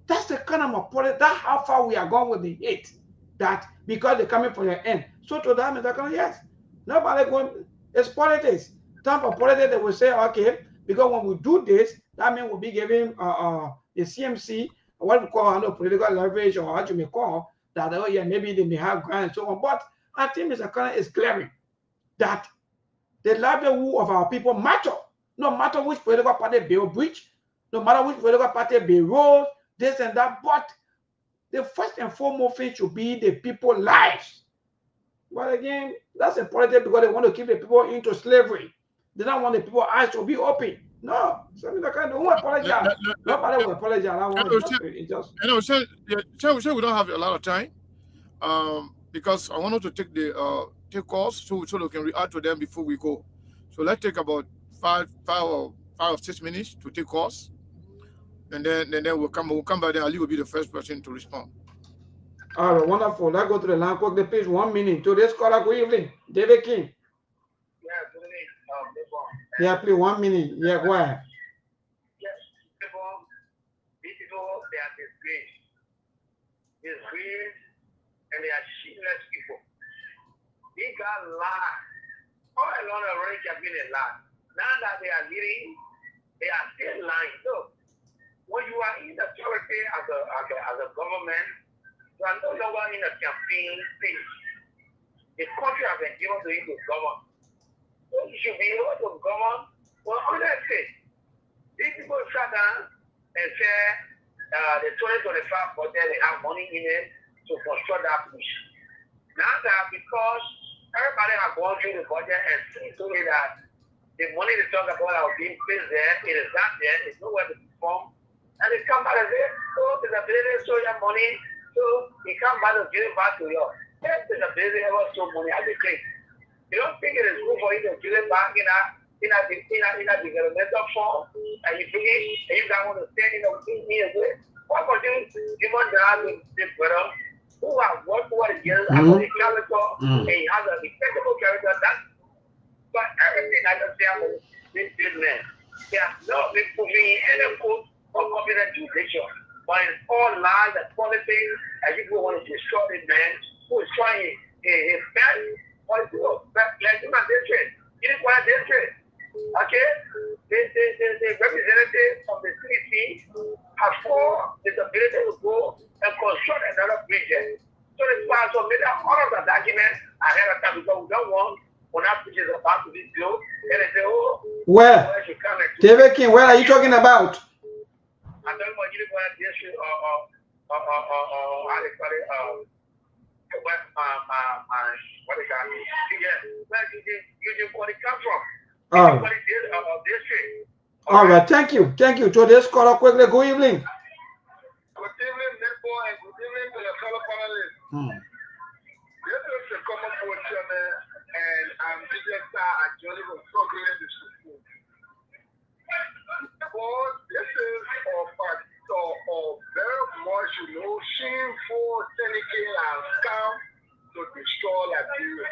That's the kind of politics. That's how far we are going with the hate. That because they're coming for your end. So to that, Mr. Karen, yes, nobody going. It's politics. Time for politics, they will say, okay, because when we do this, that means we'll be giving the CMC what we call political leverage, or what you may call that. Oh yeah, maybe they may have grant and so on. But I think Mr. Karen is clearing that the livelihood of our people matter. No matter which political party build bridge, no matter which political party build roads, this and that. But the first and foremost thing should be the people's lives. But again, that's important because they want to keep the people into slavery. They don't want the people's eyes to be open. No, so Mr. Karen, don't apologize. Nobody will apologize. I want we don't have a lot of time, because I wanted to take calls so we can react to them before we go. So let's take about 5 or 6 minutes to take calls, and then we'll come back. Then Ali will be the first person to respond. All right, wonderful. Let's go to the line. Quick, please, 1 minute. Today's caller, good evening. David King. Yeah, good evening. Yeah, please, 1 minute. Yeah, go ahead. Yes, these people, they are disgraced, and they are shameless people. They got lied. All along the range have been a lie. Now that they are leading, they are still lying. So, when you are in authority as a government, you are no longer in a campaign stage. The country has been given to you to govern. So you should be able to govern for 100 states. These people sat down and said the 2025 budget, they have money in it to construct that bridge. Now that because everybody has gone through the budget and seen to it that the money they talk about are being placed there, it is not there, it's nowhere to perform. And they come back and say, oh, there's a building, show your money, so he come back and give it back to you. Yes, there's a building ever show money as a claim. You don't think it is good for you to give it back in a developmental form, and you think and you don't want to stand in a way. What about you, human beings with this brother who have worked for the years as a character, and he has a respectable character, but everything I just say about this business, they have not been proving any proof of competent judicial. But it's all lies and politics, and people want to destroy the man who is trying his best. What is it? Like human district. You didn't want a district. Okay? The representatives of the CDC have for the ability to go and construct another bridge. Where? TV King, where are you talking about? I'm talking about you going to district how they call it what they call it? Yeah, where you come from? District. All right, thank you. To this caller quickly, good evening. Good evening, Nico, and good evening to the fellow panelists. This is a common question, and I'm just actually struggling with this. But this is a factor of very much, shameful thinking and scam to destroy Liberia.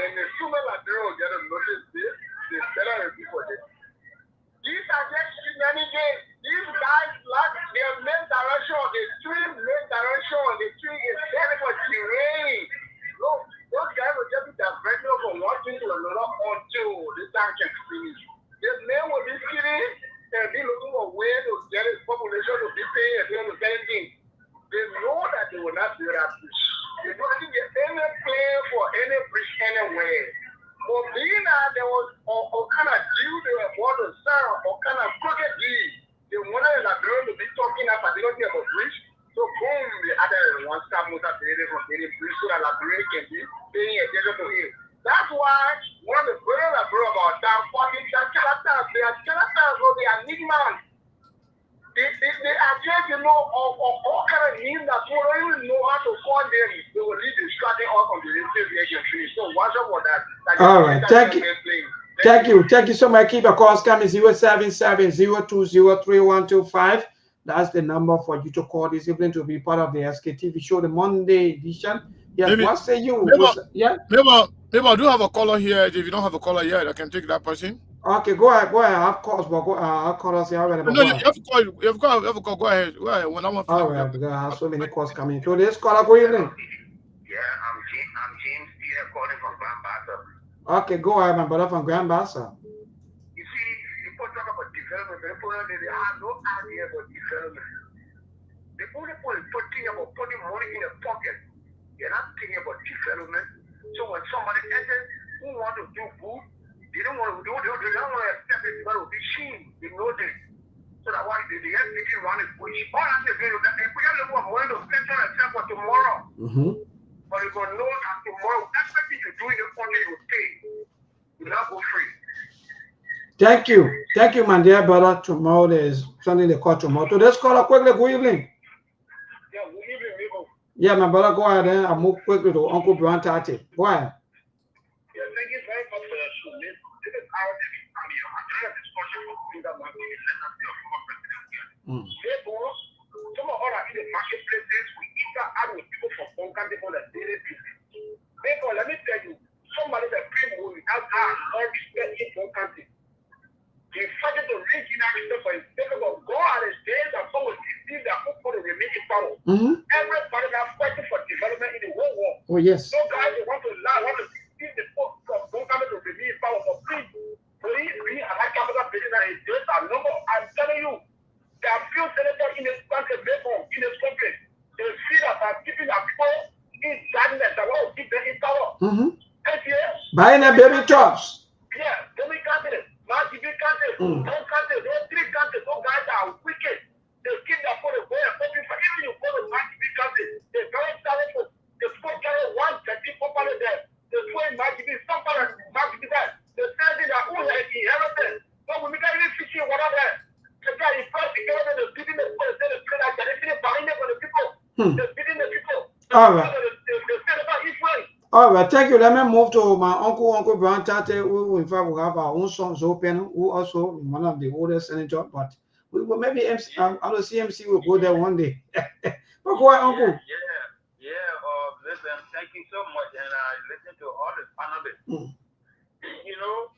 And the sooner Liberia will get a notice this, the better it will be for them. These are just shenanigans. These guys lack their main direction. Main direction. The tree is very much deranged. Look, those guys will just be diverted from one thing to another until the time can finish. The men will be sitting and be looking for ways to get his population to be paying and doing the same thing. They know that they will not do that. They don't get any plan for any bridge anywhere. For being that there was all kind of deal they were about to sell, all kind of crooked deal. They wanted that girl to be talking about particularly about bridge. So boom, the other one start motivated from getting bridge so that Liberia can be paying attention to him. That's why one of the brothers that brought about that fucking characters, they are characters, so they are enigmas. They are just, of all kind of names that we don't even know how to call them. They will lead distracting us on the retail agency. So watch out for that. All right, thank you. Thank you so much. Keep your calls coming 077-020-3125. That's the number for you to call this evening to be part of the SKTV show, the Monday edition. Yeah, maybe, what say you? Maybe I do have a caller here. If you don't have a caller yet, I can take that person. Okay, go ahead. I have calls, but I'll call us here already. No, you have to call. You have to call. Go ahead. When I want. All right, because I have so many calls coming. So this caller, good evening. Yeah, I'm James here calling from Grand Bassa. Okay, go ahead, my brother from Grand Bassa. You see, people talk about development, but people they have no idea about development. The only point is putting money in a pocket. You're not thinking about development. So when somebody enters who want to do good, they don't want to accept it because of the shame. They know this. So that's why they have to run it push. All I'm saying is that if we have to want to spend on except for tomorrow, but you will know that tomorrow, everything you do in the country, you will pay. You will not go free. Thank you, my dear brother. Tomorrow there's something they call tomorrow. So let's call quickly. Good evening. Yeah, good evening, Migo. Yeah, my brother, go ahead and I'll move quickly to Uncle Brown Tati. Go ahead. Yeah, thank you very much for that show. This is our family. I'm trying to discussion for that market. Therefore, some of us in the marketplaces, we interact with people from all kinds of people that daily business. Therefore, let me tell you, somebody that people without our respect in one country. They started to reach in action for his people, but God has said that someone deceive that people will remain in power. Everybody that's fighting for development in the whole world. Oh, yes. So guys, they want to lie, want to deceive the folks from one country to remain in power. But please, we are like capital building that is just a number. I'm telling you, there are few senators in this country, in this country. They see that are keeping their people in darkness. That want to keep them in power. Buying a baby chops. Yeah, baby candidates. Marty big countries, no countries, those three countries, those guys are wicked. They keep their phone away and hoping for even you go to Marty big countries. They don't carry for the school carry one that people follow there. They swear Marty big, some part of Marty big guys. They say that who has inherited. So when we can't even fishing whatever. The guy is first together, they're beating the people, they're playing like they're buying it for the people. They're beating the people. All right. They say about Israel. All right, thank you. Let me move to my Uncle Brown Tate, who in fact will have our own sons open, who also one of the oldest senator, but we will maybe MC, I don't see MC will go there one day. But go ahead, Uncle. Listen, thank you so much. And I listened to all the panelists. You know,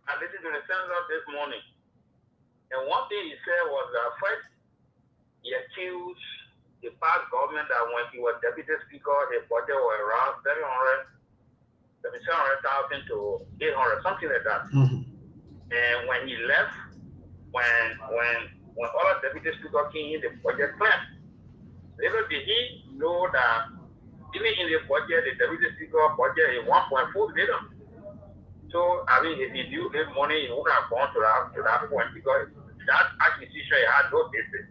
I listened to the senator this morning. And one thing he said was that first, he accused the past government that when he was deputy speaker, his budget was around 700,000 to 800, something like that. And when he left, when other deputy speaker came in, the budget clamped. Little did he know that even in the budget, the deputy speaker budget is 1.4 billion. So, I mean, if you give money, you would have gone to that point because that acquisition had no basis.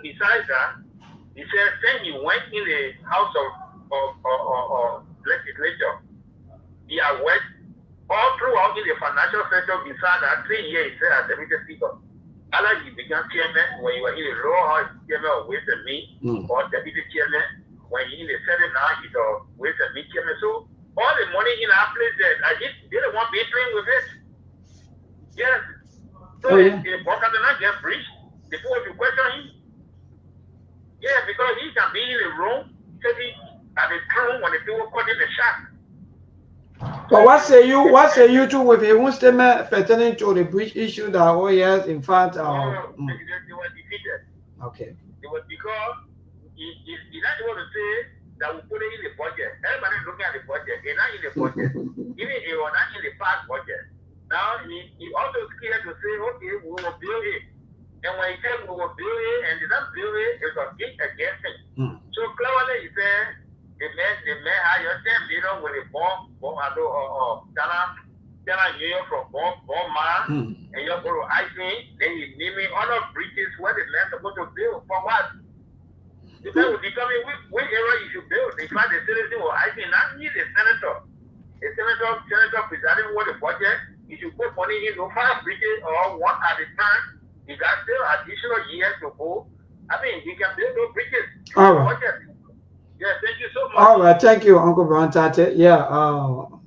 Besides that, he said, then he went in the House of Legislature. He had worked all throughout in the financial sector. Besides that, 3 years he said as Deputy Speaker. After he became chairman, when you were in the lower house, chairman of Ways and Means, or deputy chairman, when he in the Senate now, he's a Ways and Means chairman. So all the money in our place there, I didn't want between with it. Yes. So if Bokata not get breached, before you question him. Yeah, because he can be in the room, sitting at the throne when the people caught in the shot. But what say you too with a one statement pertaining to the breach issue that yes, in fact they were defeated. Okay. It was because he not able to say that we put it in the budget. Everybody looking at the budget. They're not in the budget. Even if they were not in the past budget. Now he also scared to say, okay, we will build it. And when he said we will build it and did not build it, it's a big against him. So cleverly he said the man hired them, you know, when they bomb Ghana New York from bomb and you're going to icing, then he naming other bridges where the land supposed to build for what? The man will determine which area you should build. In fact, the citizen will icing, not need a senator. A senator presiding over the budget, you should put money into 5 bridges or one at a time. You got still additional years to go. I mean, you can build those bridges. All right. Yeah, thank you so much. All right, thank you, Uncle Brown Tate. Yeah,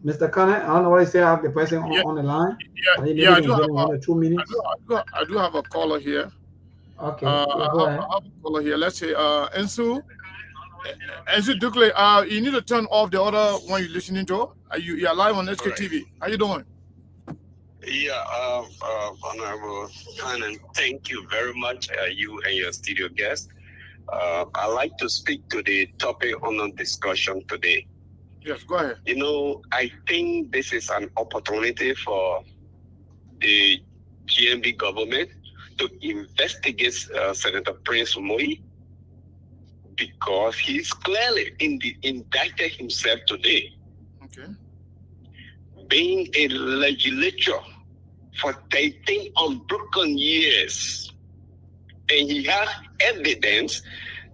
Mr. Connor, I don't know what you say. I have the person on the line. I do have 2 minutes. I do have a caller here. Okay, go ahead. I have a caller here. Let's say, Ensu Dukle, you need to turn off the other one you're listening to. You're live on Sktv. Right. How you doing? Yeah, Honorable Cannon, thank you very much, you and your studio guest. I'd like to speak to the topic on the discussion today. Yes, go ahead. You know, I think this is an opportunity for the GMB government to investigate Senator Prince Moi because he's clearly indicted himself today. Okay. Being a legislator for 13 unbroken years. And he has evidence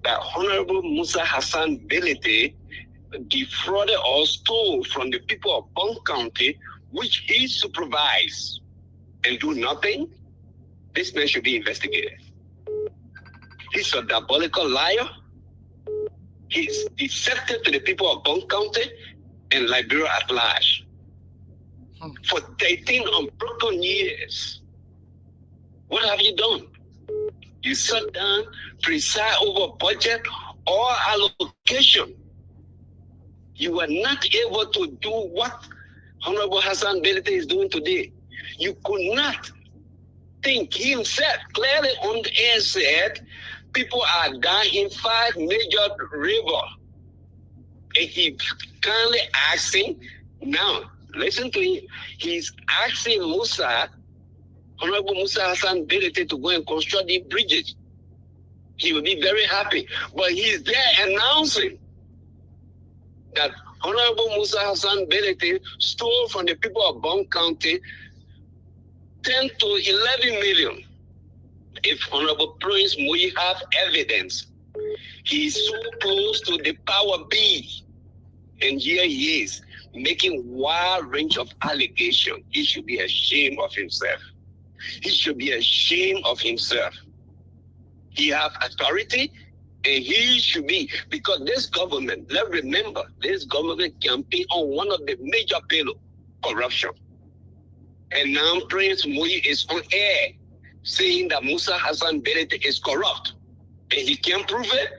that Honorable Musa Hassan Belete defrauded or stole from the people of Bong County, which he supervised, and do nothing. This man should be investigated. He's a diabolical liar. He's deceptive to the people of Bong County and Liberia at large. For 13 unbroken years, what have you done? You sat down, preside over budget or allocation. You were not able to do what Honorable Hassan Belete is doing today. You could not think. He himself clearly on the air said people are dying in 5 major rivers. And he kindly asking, now, listen to him. He's asking Honorable Musa Hassan Belete to go and construct the bridges. He will be very happy. But he's there announcing that Honorable Musa Hassan Belete stole from the people of Bong County 10 to 11 million. If Honorable Prince Moi have evidence, he's so close to the power B. And here he is, making wide range of allegations. He should be ashamed of himself. He should be ashamed of himself. He has authority, and he should be, because this government, let's remember, this government campaign on one of the major pillars, corruption. And now Prince Moi is on air saying that Musa Hassan Belete is corrupt, and he can't prove it.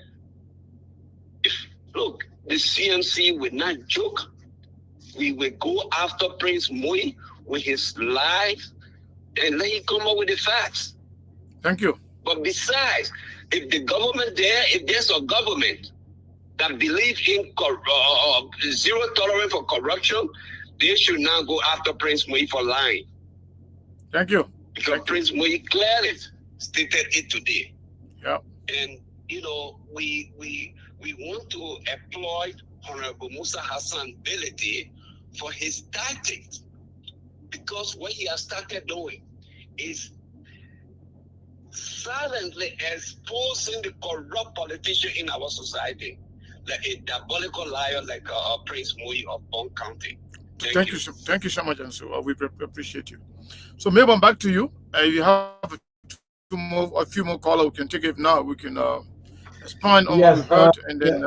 Look, the CNC will not joke. We will go after Prince Moi with his lies and let him come up with the facts. Thank you. But besides, if the government there, if there's a government that believes in zero tolerance for corruption, they should now go after Prince Moi for lying. Thank you. Because Prince Moi clearly stated it today. Yeah. And you know, we want to employ Honorable Musa Hassan Belete for his tactics, because what he has started doing is silently exposing the corrupt politician in our society, like a diabolical liar like Prince Mui of Bond County. Thank you so much, Ansu. We appreciate you. So maybe I'm back to you. You have a few more callers. We can take it now. We can expand on what we heard, and then.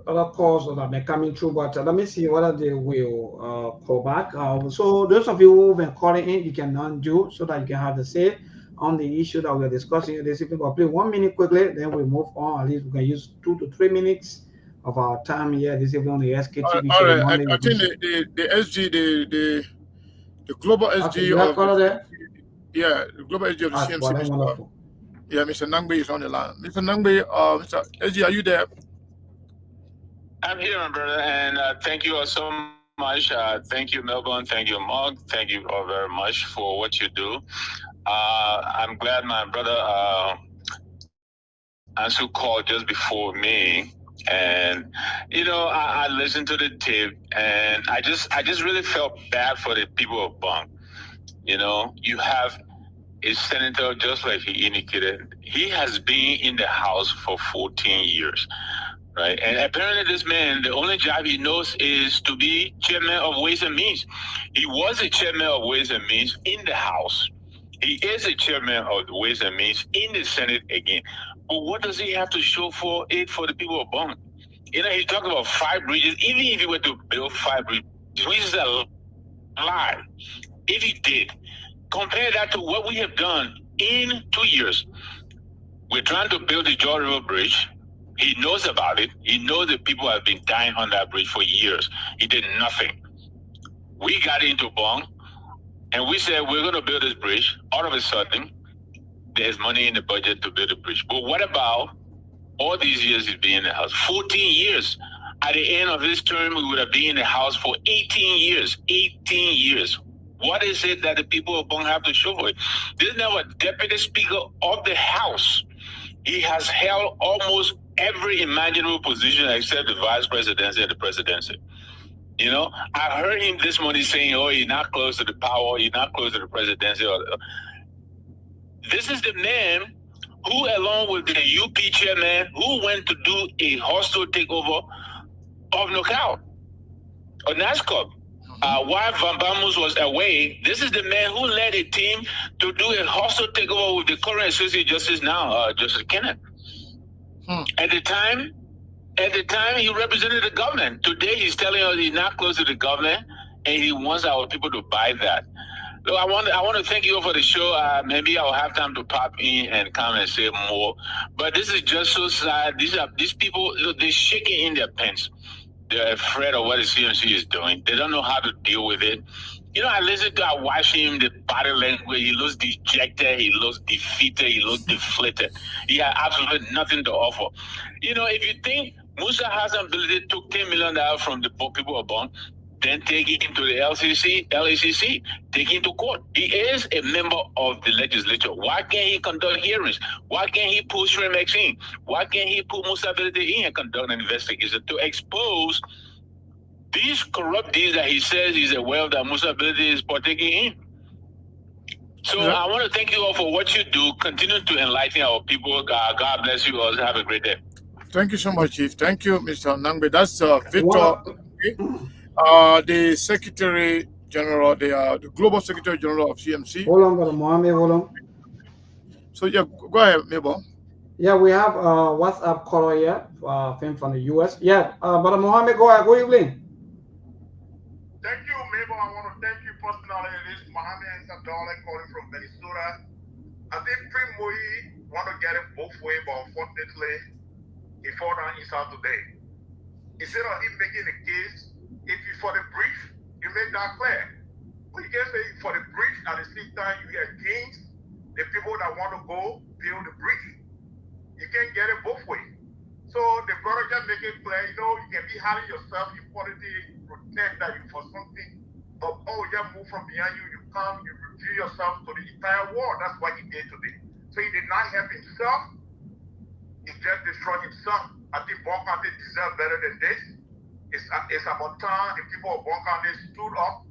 Other calls that may coming through, but let me see whether they will call back. So those of you who've been calling in, you can undo so that you can have the say on the issue that we're discussing this evening. But please 1 minute quickly, then we move on. At least we can use 2 to 3 minutes of our time here this evening on the SKTV All show. right, I think the SG, the global SG you have of there? Yeah, the global SG of the CMC. Well, wonderful. Yeah, Mr. Nangbe is on the line. Mr. Nangbe, Mr. SG, are you there? I'm here, my brother, and thank you all so much. Thank you, Melbourne. Thank you, Mark. Thank you all very much for what you do. I'm glad my brother Ansu called just before me, and I listened to the tape, and I just really felt bad for the people of Bong. You have a senator, just like he indicated, he has been in the House for 14 years. Right. And apparently this man, the only job he knows is to be chairman of Ways and Means. He was a chairman of Ways and Means in the House. He is a chairman of the Ways and Means in the Senate again. But what does he have to show for it for the people of Bong? He talked about 5 bridges. Even if he were to build 5 bridges, which is a lie. If he did, compare that to what we have done in 2 years. We're trying to build the Jaw River Bridge. He knows about it. He knows that people have been dying on that bridge for years. He did nothing. We got into Bong, and we said we're going to build this bridge. All of a sudden, there's money in the budget to build a bridge. But what about all these years he's been in the House? 14 years. At the end of this term, we would have been in the House for 18 years. 18 years. What is it that the people of Bong have to show for it? This is now a deputy speaker of the House. He has held almost every imaginable position except the vice presidency and the presidency. I heard him this morning saying, oh, you're not close to the power, you're not close to the presidency. This is the man who, along with the UP chairman, who went to do a hostile takeover of Knockout, or NASCOP. While Van Bamus was away, this is the man who led a team to do a hostile takeover with the current Associate Justice now, Justice Kenneth. At the time, he represented the government. Today, he's telling us he's not close to the government, and he wants our people to buy that. Look, I want to thank you all for the show. Maybe I'll have time to pop in and come and say more. But this is just so sad. These people, look, they're shaking in their pants. They're afraid of what the CMC is doing. They don't know how to deal with it. I watch him, the body language, he looks dejected, he looks defeated, he looks deflated. He has absolutely nothing to offer. If you think Musa has an ability to take $10 million from the people of Bond, then take him to the LACC, take him to court. He is a member of the legislature. Why can't he conduct hearings? Why can't he pull Shremex in? Why can't he put Musa Ability in and conduct an investigation to expose these corrupt deeds that he says he's aware of that Musa Ability is partaking in? So I want to thank you all for what you do. Continue to enlighten our people. God bless you all. Have a great day. Thank you so much, Chief. Thank you, Mr. Nangbe. That's Victor, the Secretary General, the Global Secretary General of CMC. Hold on, Brother Mohammed, hold on. So, yeah, go ahead, Mabel. Yeah, we have WhatsApp caller here from the US. Yeah, Brother Mohammed, go ahead. Good evening. Thank you, Mabel. I want to thank you personally. This is Mohammed Sadale calling from Minnesota. I think Primoy want to get it both ways, but unfortunately, he fell down inside today. Instead of him making a case, if you for the brief, you make that clear. But you can't say for the brief at the same time you are against the people that want to go build the brief. You can't get it both ways. So the brother just make it clear, you can be hiding yourself in politics, protect that you for something, but just move from behind you, you come, you reveal yourself to the entire world. That's what he did today. So he did not help himself, he just destroyed himself. I think Bon County deserves better than this. it's about time the people of Bon County stood up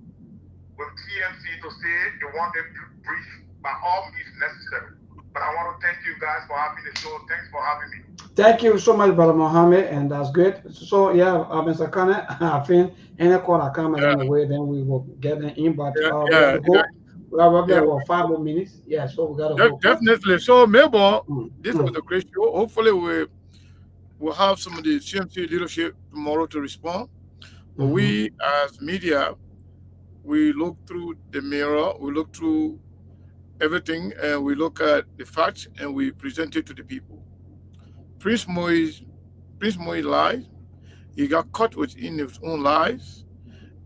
with TMC to say they want them to brief by all means necessary. But I want to thank you guys for having the show. Thanks for having me. Thank you so much, Brother Mohammed, and that's great. So yeah, Mr. Kane, I think any call that come along the way, then we will get them in. But we have to go. We have about 5 more minutes. Yeah, so we got to go. Definitely. So Melbourne, this was a great show. Hopefully we'll have some of the CMC leadership tomorrow to respond. But we as media, we look through the mirror, we look through everything, and we look at the facts and we present it to the people. Prince Moise lied. He got caught within his own lies,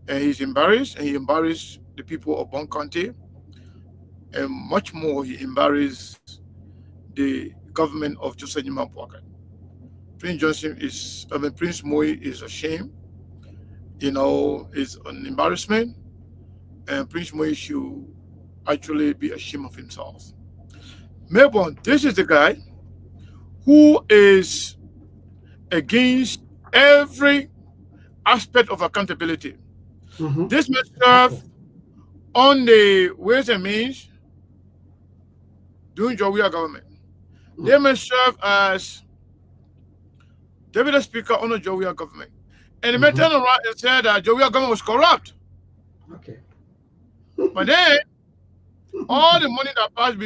and he's embarrassed, and he embarrassed the people of Bon County, and much more, he embarrassed the government of Joseph Nyiman. Prince Moise is ashamed. It's an embarrassment, and Prince Moise should actually be ashamed of himself. Melbourne, this is the guy who is against every aspect of accountability. This may serve on the Ways and Means doing Jowia government. They may serve as Deputy Speaker on the Jowia government. And they may turn around and say that Jowia government was corrupt. Okay. But then all the money that passed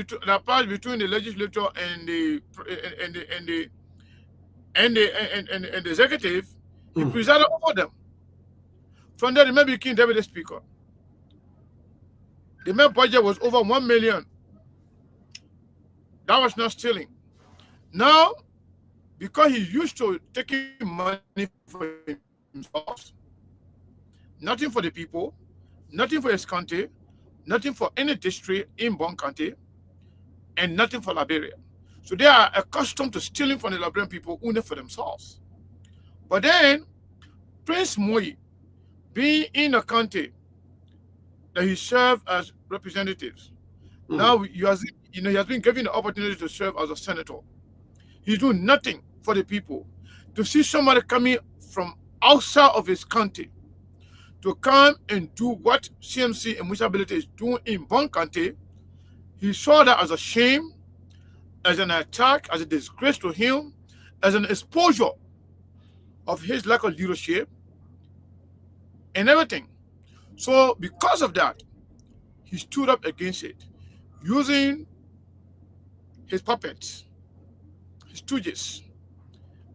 between the legislature and the executive, he presided over them. From there, the man became Deputy Speaker. The main budget was over 1 million. That was not stealing. Now, because he's used to taking money for himself, nothing for the people, nothing for his country, nothing for any district in Bon County, and nothing for Liberia. So they are accustomed to stealing from the Liberian people only for themselves. But then, Prince Moise, being in a country that he served as representatives, now he has been given the opportunity to serve as a senator. He's doing nothing for the people. To see somebody coming from outside of his country to come and do what CMC and Municipality is doing in Bon County, he saw that as a shame, as an attack, as a disgrace to him, as an exposure of his lack of leadership and everything. So because of that, he stood up against it, using his puppets, his stooges,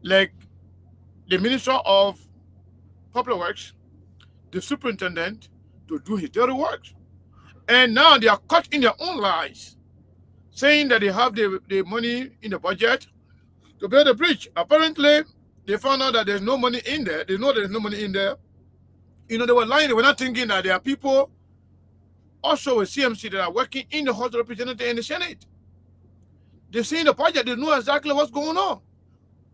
like the Minister of Public Works, the superintendent, to do his dirty work. And now they are caught in their own lies, saying that they have the money in the budget to build a bridge. Apparently, they found out that there's no money in there. They know there's no money in there. They were lying. They were not thinking that there are people also with CMC that are working in the House of Representatives and the Senate. They see in the budget, they know exactly what's going on.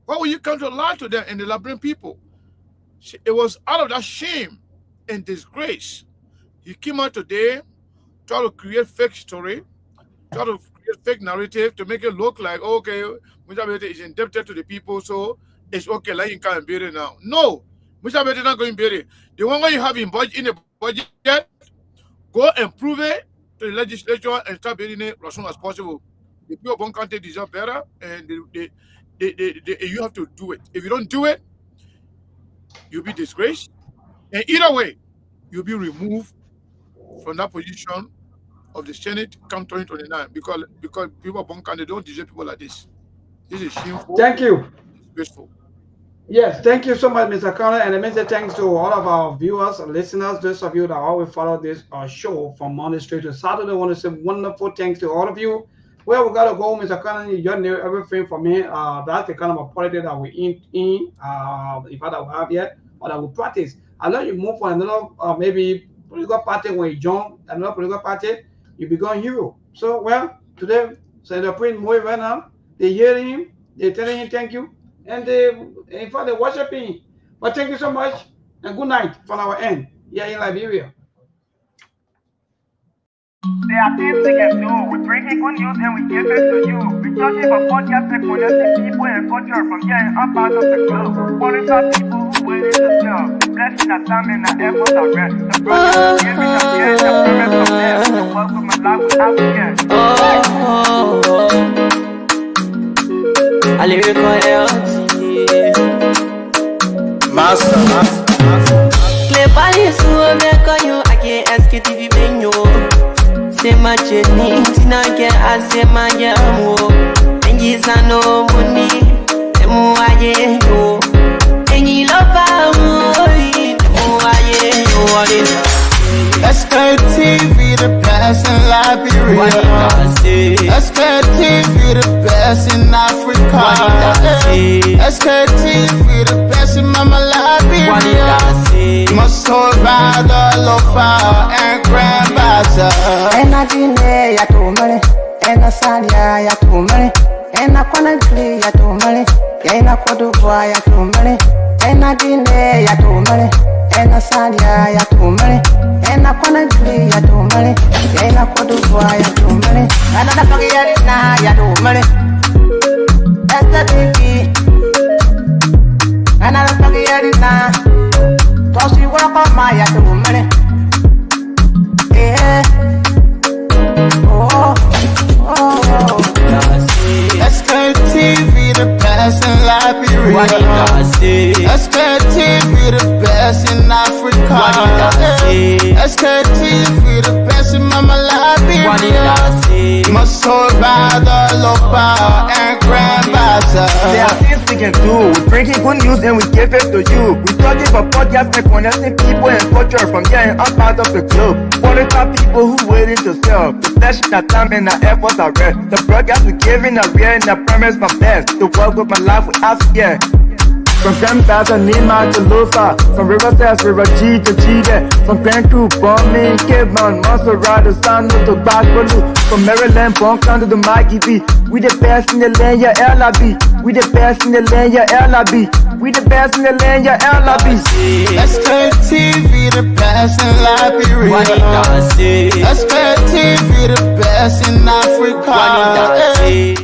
Why would you come to lie to them and the Liberian people? It was out of that shame and disgrace. He came out today, try to create fake story, try to create fake narrative to make it look like, okay, Municipality is indebted to the people, so it's okay, like you can't bury it now. No, Municipality is not going to bury it. The one you have in the budget, go and prove it to the legislature and start burying it as soon as possible. The people of Bon County deserve better, and you have to do it. If you don't do it, you'll be disgraced. And either way, you'll be removed from that position of the Senate come 2029 because people of Bon County don't deserve people like this. This is shameful. Thank you. Disgraceful. Yes, thank you so much, Mr. Connor, and a message thanks to all of our viewers and listeners, those of you that always follow this show from Monday straight to Saturday. I want to say wonderful thanks to all of you. Well, we gotta go, Mr. Connor. You just knew everything for me. That's the kind of a politics that we in if I don't have yet, or that we practice. I let you move for another maybe political party when you join another political party, you become hero. So well, today, celebrating more right now. They hearing him, they telling him thank you. And in fact, they're worshiping. But thank you so much, and good night from our end here in Liberia. There are things we can do. We bring in good news and we give it to you. We touch it for podcast and connecting people and culture from here and up out of the globe. Qualified people who willing to serve. blessing that time and the effort I rest. The brothers give me the fear and the promise of death. The work of my life without fear. I live Master. Play Paris, who make you, I can't ask it if you been you. Say my journey, Tina get I say my jamo. And yes, I know money, and more I get you. And you love Sktv, the best in Liberia. Sktv, the best in Africa. Sktv, the best in Mama Liberia. Must survive the lofa and grandbaza. And I dine ya to money, and I salia ya to money, and I wanna play ya to money, and I could do boy ya to money, and I dine ya to money, and I salia ya to money, and I wanna play ya to money, and I could do boy ya to money, and I forget na ya to money. That's the TV, and I forget na. Toss you work on my ya to money. Yeah. Sktv, the best in Liberia. Sktv, the best in Africa. Sktv, the best in Mama Liberia. Must survive the lofa and grandbaza. There are things we can do. We bring in good news and we give it to you. We talking about podcasts and connecting people and culture from here and out of the club. Qualified people who waiting to sell. The flesh, the time and the efforts are rest. The broadcast we giving a real and the promise my best. To work with my life without fear. From Grandfather Nima to Lufa, from Riverside, River G to Chile, from Grand Crew, Bombing, Kidman, Montserrat, San to Backwalu, from Maryland, Bonk to the Mikey B. We the best in the land, yeah, LIB. We the best in the land, yeah, LIB. We the best in the land, yeah, LIB. Sktv, the best in Liberia. Sktv, the best in Africa.